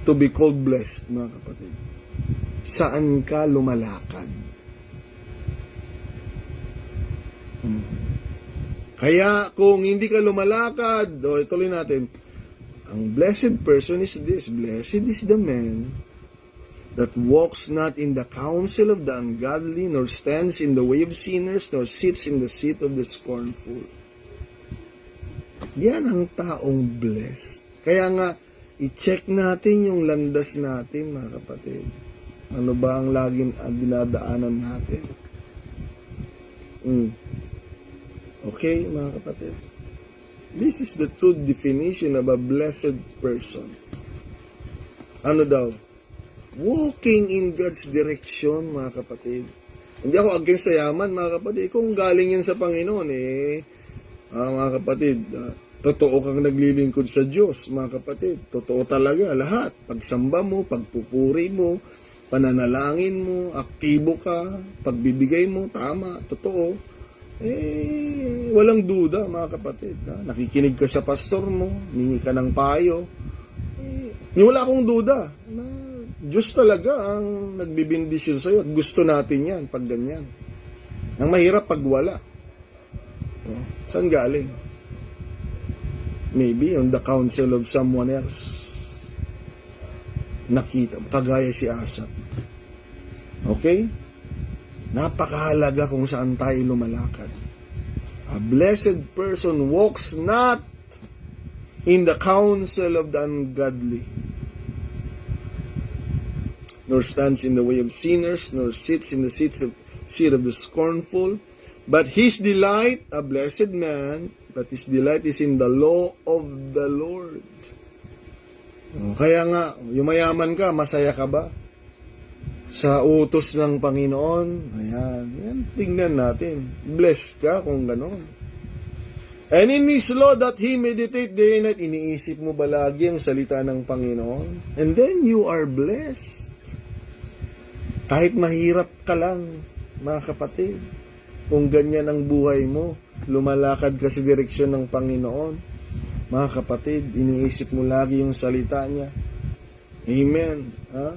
to be called blessed, mga kapatid. Saan ka lumalakad? Kaya kung hindi ka lumalakad, ituloy natin, ang blessed person is this: blessed is the man that walks not in the counsel of the ungodly, nor stands in the way of sinners, nor sits in the seat of the scornful. Yan ang taong blessed. Kaya nga, i-check natin yung landas natin, mga kapatid. Ano ba ang laging dinadaanan natin? Okay, mga kapatid. This is the true definition of a blessed person. Ano daw? Walking in God's direction, mga kapatid. Hindi ako against sa yaman, mga kapatid. Kung galing yan sa Panginoon, mga kapatid, totoo kang naglilingkod sa Diyos, mga kapatid. Totoo talaga, lahat. Pagsamba mo, pagpupuri mo, pananalangin mo, aktibo ka, pagbibigay mo, tama, totoo. Walang duda, mga kapatid. Nakikinig ka sa pastor mo, hingi ka ng payo. Wala akong duda na Diyos talaga ang nagbibindisyon sa'yo at gusto natin yan pag ganyan. Ang mahirap pag wala. Saan galing? Maybe on the counsel of someone else. nakita, kagaya si Asa. Okay? Napakahalaga kung saan tayo lumalakad. A blessed person walks not in the counsel of the ungodly, nor stands in the way of sinners, nor sits in the seat of the scornful. But his delight, a blessed man, but his delight is in the law of the Lord. Kaya nga, yumayaman ka, masaya ka ba? Sa utos ng Panginoon, ayan, yan, tingnan natin. Blessed ka kung ganon. And in His law that he meditate day and night, iniisip mo ba lagi ang salita ng Panginoon? And then you are blessed. Kahit mahirap ka lang, mga kapatid, kung ganyan ang buhay mo, lumalakad ka sa direksyon ng Panginoon, mga kapatid, iniisip mo lagi yung salita niya. Amen. Ha?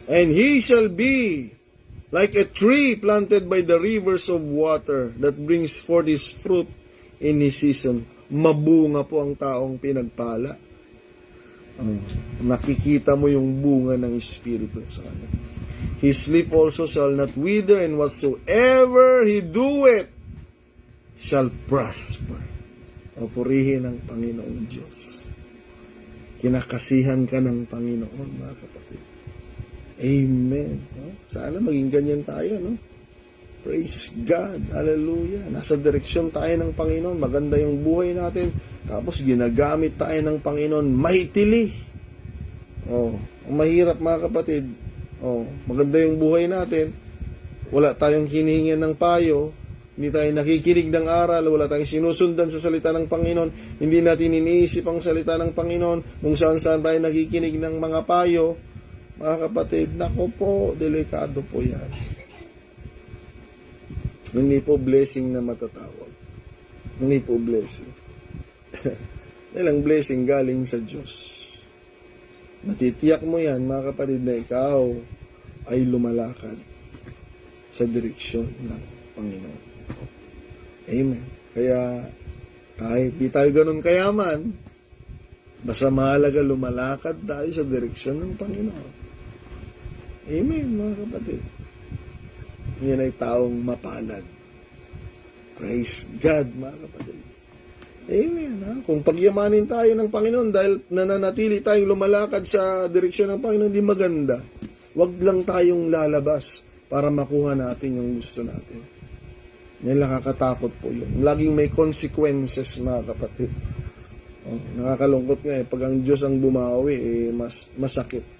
And he shall be like a tree planted by the rivers of water that brings forth his fruit in his season. Mabunga po ang taong pinagpala. Nakikita mo yung bunga ng Espiritu sa kanya. His leaf also shall not wither, and whatsoever he doeth shall prosper. O purihin ng Panginoong Diyos. Kinakasihan ka ng Panginoon, mga kapatid. Amen. No? Sana maging ganyan tayo, no? Praise God. Hallelujah. Nasa direksyon tayo ng Panginoon. Maganda yung buhay natin. Tapos ginagamit tayo ng Panginoon. Mahitili. Mahirap, mga kapatid. Maganda yung buhay natin. Wala tayong hinihingan ng payo. Hindi tayo nakikinig ng aral. Wala tayong sinusundan sa salita ng Panginoon. Hindi natin iniisip ang salita ng Panginoon. Kung saan-saan tayo nakikinig ng mga payo. Mga kapatid, nako po, delikado po yan. Hindi po blessing na matatawag. Hindi po blessing. Dahil ang blessing galing sa Diyos. Matitiyak mo yan, mga kapatid, na ikaw ay lumalakad sa direksyon ng Panginoon. Amen. Kaya, kahit di tayo ganun kayaman, basta mahalaga lumalakad tayo sa direksyon ng Panginoon. Amen, mga kapatid. Yan ay taong mapalad. Praise God, mga kapatid. Amen. Ha? Kung pagyamanin tayo ng Panginoon dahil nananatili tayong lumalakad sa direksyon ng Panginoon, di maganda. Huwag lang tayong lalabas para makuha natin yung gusto natin. Yan, nakakatakot po yun. Laging may consequences, mga kapatid. Nakakalungkot nga pag ang Diyos ang bumawi, masakit.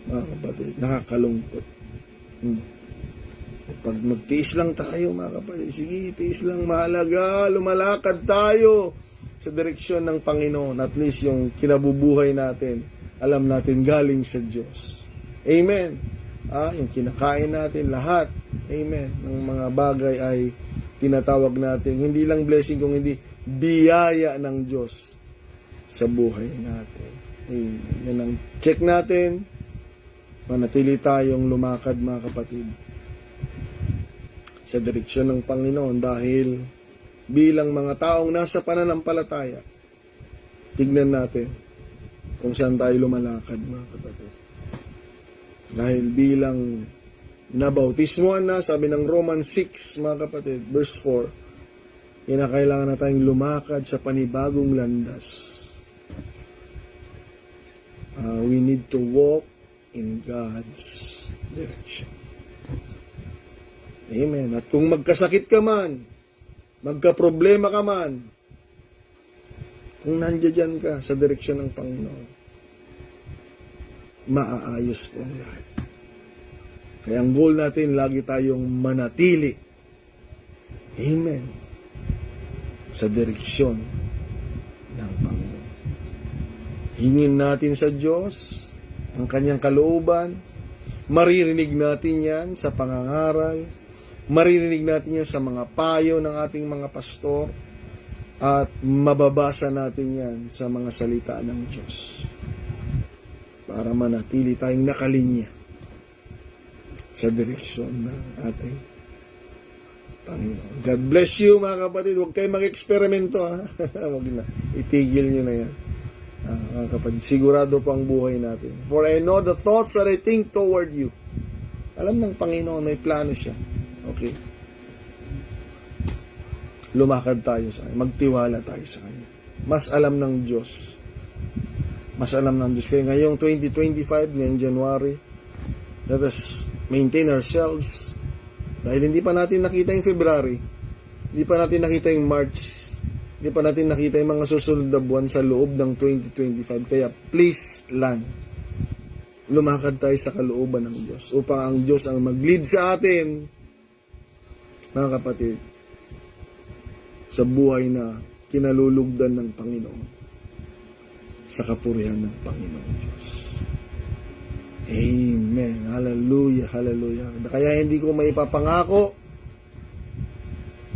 Mga kapatid, nakakalungkot. Pag magtiis lang tayo, mga kapatid, sige, tiis lang, mahalaga, lumalakad tayo sa direksyon ng Panginoon. At least yung kinabubuhay natin, alam natin galing sa Diyos. Amen. Yung kinakain natin, lahat, amen, ng mga bagay ay tinatawag natin, hindi lang blessing, kung hindi biyaya ng Diyos sa buhay natin. Amen. Yan ang check natin. Manatili tayong lumakad, mga kapatid, sa direksyon ng Panginoon, dahil bilang mga taong nasa pananampalataya, tignan natin kung saan tayo lumalakad, mga kapatid. Dahil bilang nabautismoan na, sabi ng Romans 6, mga kapatid, verse 4, kinakailangan na tayong lumakad sa panibagong landas. We need to walk in God's direction. Amen. At kung magkasakit ka man, magkaproblema ka man, kung nandiyan ka sa direksyon ng Panginoon, maaayos po ang lahat. Kaya ang goal natin, lagi tayong manatili. Amen. Sa direksyon ng Panginoon. Hingin natin sa Diyos ang kanyang kalooban. Maririnig natin yan sa pangangaral. Maririnig natin yan sa mga payo ng ating mga pastor. At mababasa natin yan sa mga salita ng Diyos. Para manatili tayong nakalinya sa direksyon ng ating Panginoon. God bless you, mga kapatid. Huwag kayo mag-eksperimento, ha? Huwag na. Itigil nyo na yan. Mga kapatid, sigurado po ang buhay natin. For I know the thoughts that I think toward you. Alam ng Panginoon, may plano siya. Okay? Lumakad tayo sa Kanya. Magtiwala tayo sa Kanya. Mas alam ng Diyos. Mas alam ng Diyos. Kaya ngayong 2025, ngayong January, let us maintain ourselves. Dahil hindi pa natin nakita yung February, hindi pa natin nakita yung March, hindi pa natin nakita yung mga susunod na buwan sa loob ng 2025. Kaya please lang, lumakad tayo sa kalooban ng Diyos upang ang Diyos ang mag-lead sa atin, mga kapatid, sa buhay na kinalulugdan ng Panginoon, sa kapurihan ng Panginoon Diyos. Amen. Hallelujah, hallelujah. Kaya hindi ko maipapangako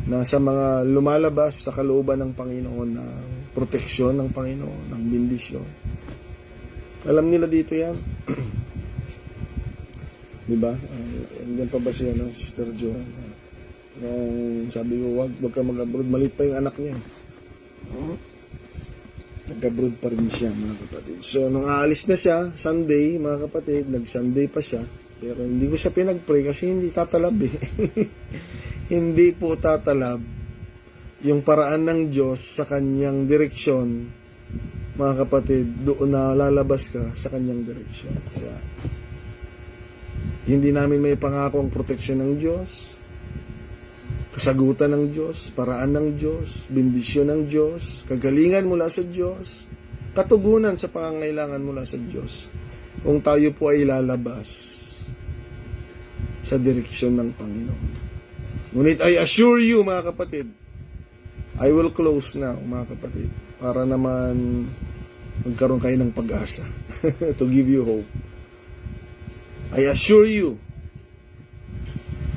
na sa mga lumalabas sa kalooban ng Panginoon ng proteksyon ng Panginoon, ng bendisyon. Alam nila dito yan. Diba? Andyan pa ba siya, no? Sister Joan? Nung sabi ko, wag ka mag-abroad. Malit pa yung anak niya. Nag-abroad pa rin siya, mga kapatid. So, nung aalis na siya, Sunday, mga kapatid, nag-Sunday pa siya. Pero hindi ko siya pinag-pray kasi hindi tatalab eh. Hindi po tatalab yung paraan ng Diyos sa kanyang direksyon, mga kapatid, doon na lalabas ka sa kanyang direksyon. Kaya, hindi namin may pangako ang proteksyon ng Diyos, kasagutan ng Diyos, paraan ng Diyos, bendisyon ng Diyos, kagalingan mula sa Diyos, katugunan sa pangangailangan mula sa Diyos, kung tayo po ay lalabas sa direksyon ng Panginoon. Ngunit I assure you, mga kapatid, I will close now, mga kapatid, para naman magkaroon kayo ng pag-asa to give you hope. I assure you,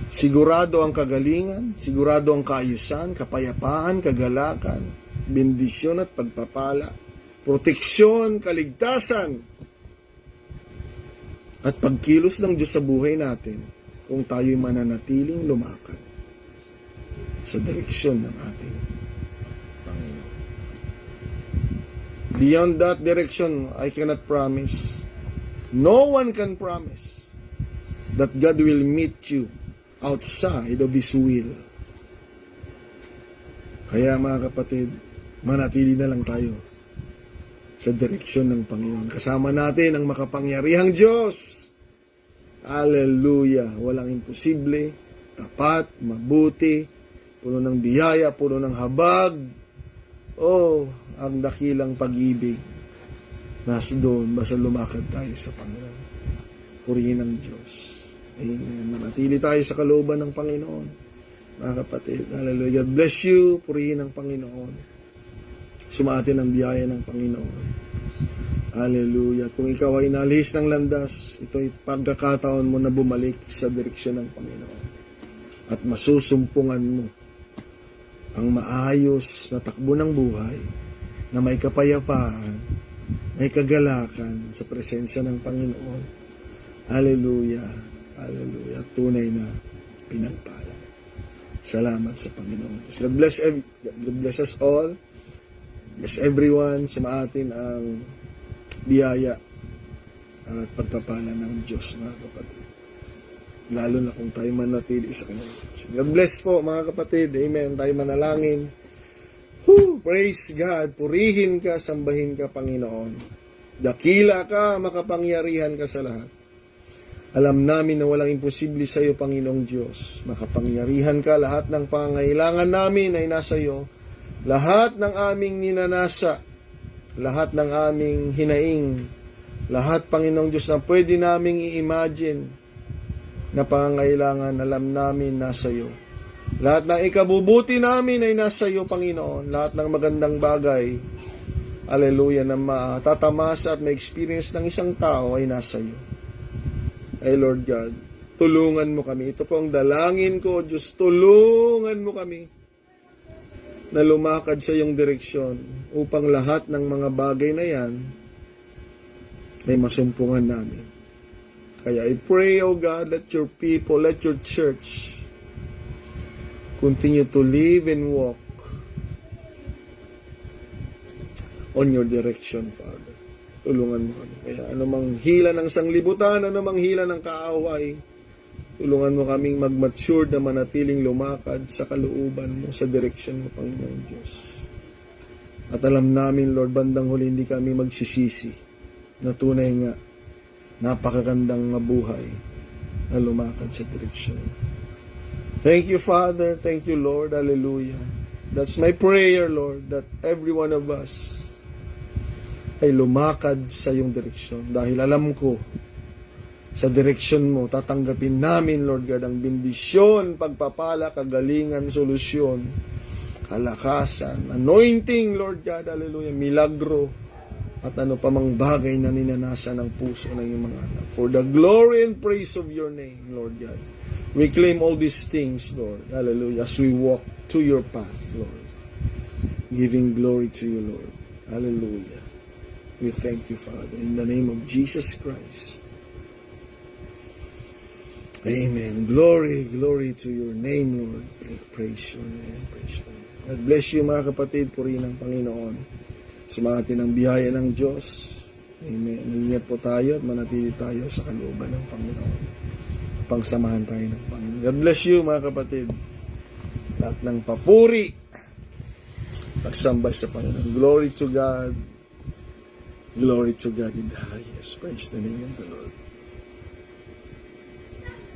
sigurado ang kagalingan, sigurado ang kaayusan, kapayapaan, kagalakan, bendisyon at pagpapala, proteksyon, kaligtasan, at pagkilos ng Diyos sa buhay natin kung tayo'y mananatiling lumakad sa direksyon ng ating Panginoon. Beyond that direction, I cannot promise. No one can promise that God will meet you outside of His will. Kaya mga kapatid, manatili na lang tayo sa direksyon ng Panginoon. Kasama natin ang makapangyarihang Diyos. Hallelujah! Walang imposible, tapat, mabuti, puno ng biyaya, puno ng habag. Oh, ang dakilang pag-ibig. Nasa doon, basta lumakad tayo sa Panginoon. Purihin ng Diyos. Amen. Manatili tayo sa kalooban ng Panginoon. Mga kapatid, hallelujah. God bless you. Purihin ng Panginoon. Sumatin ang biyaya ng Panginoon. Hallelujah. Kung ikaw ay nalihis ng landas, ito ay pagkakataon mo na bumalik sa direksyon ng Panginoon. At masusumpungan mo ang maayos na takbo ng buhay na may kapayapaan, may kagalakan sa presensya ng Panginoon. Hallelujah. Hallelujah. Tunay na pinagpala. Salamat sa Panginoon. God bless us all. Bless everyone. Sumaatin ang biyaya at pagpapala ng Diyos, mga kapatid. Lalo na kung tayo manatili sa Kanya. God bless po, mga kapatid. Amen. Tayo manalangin. Praise God. Purihin ka, sambahin ka, Panginoon. Dakila ka, makapangyarihan ka sa lahat. Alam namin na walang imposible sa iyo, Panginoong Diyos. Makapangyarihan ka, lahat ng pangangailangan namin ay nasa iyo. Lahat ng aming ninanasa, lahat ng aming hinaing, lahat, Panginoong Diyos, na pwede naming i-imagine na pangangailangan, alam namin nasa iyo. Lahat ng ikabubuti namin ay nasa iyo, Panginoon. Lahat ng magandang bagay, hallelujah, na matatamasa at ma-experience ng isang tao ay nasa iyo. Ay Lord God, tulungan mo kami. Ito po ang dalangin ko, Diyos, tulungan mo kami na lumakad sa iyong direksyon upang lahat ng mga bagay na yan ay masumpungan namin. Kaya I pray, O God, let your people, let your church continue to live and walk on your direction, Father. Tulungan mo kami. Kaya anumang hila ng sanglibutan, anumang hila ng kaaway, tulungan mo kaming mag-mature na manatiling lumakad sa kalooban mo, sa direksyon mo, Panginoon Diyos. At alam namin, Lord, bandang huli hindi kami magsisisi na tunay nga napakagandang mabuhay na lumakad sa direksyon mo. Thank you, Father. Thank you, Lord. Hallelujah. That's my prayer, Lord, that every one of us ay lumakad sa iyong direksyon. Dahil alam ko, sa direksyon mo, tatanggapin namin, Lord God, ang bendisyon, pagpapala, kagalingan, solusyon, kalakasan, anointing, Lord God, hallelujah, milagro, at ano pa mang bagay na ninanasa ng puso ng iyong mga anak. For the glory and praise of your name, Lord God. We claim all these things, Lord. Hallelujah. As we walk to your path, Lord. Giving glory to you, Lord. Hallelujah. We thank you, Father. In the name of Jesus Christ. Amen. Glory, glory to your name, Lord. Praise your name. Praise your name. God bless you, mga kapatid. Purihin ng Panginoon. Sumatin ang biyaya ng Diyos. Amen. Ingat po tayo at manatili tayo sa kalooban ng Panginoon. Pangsamahan tayo ng Panginoon. God bless you, mga kapatid. Lahat ng papuri, pagsambay sa Panginoon. Glory to God. Glory to God in the highest. Praise the name of the Lord.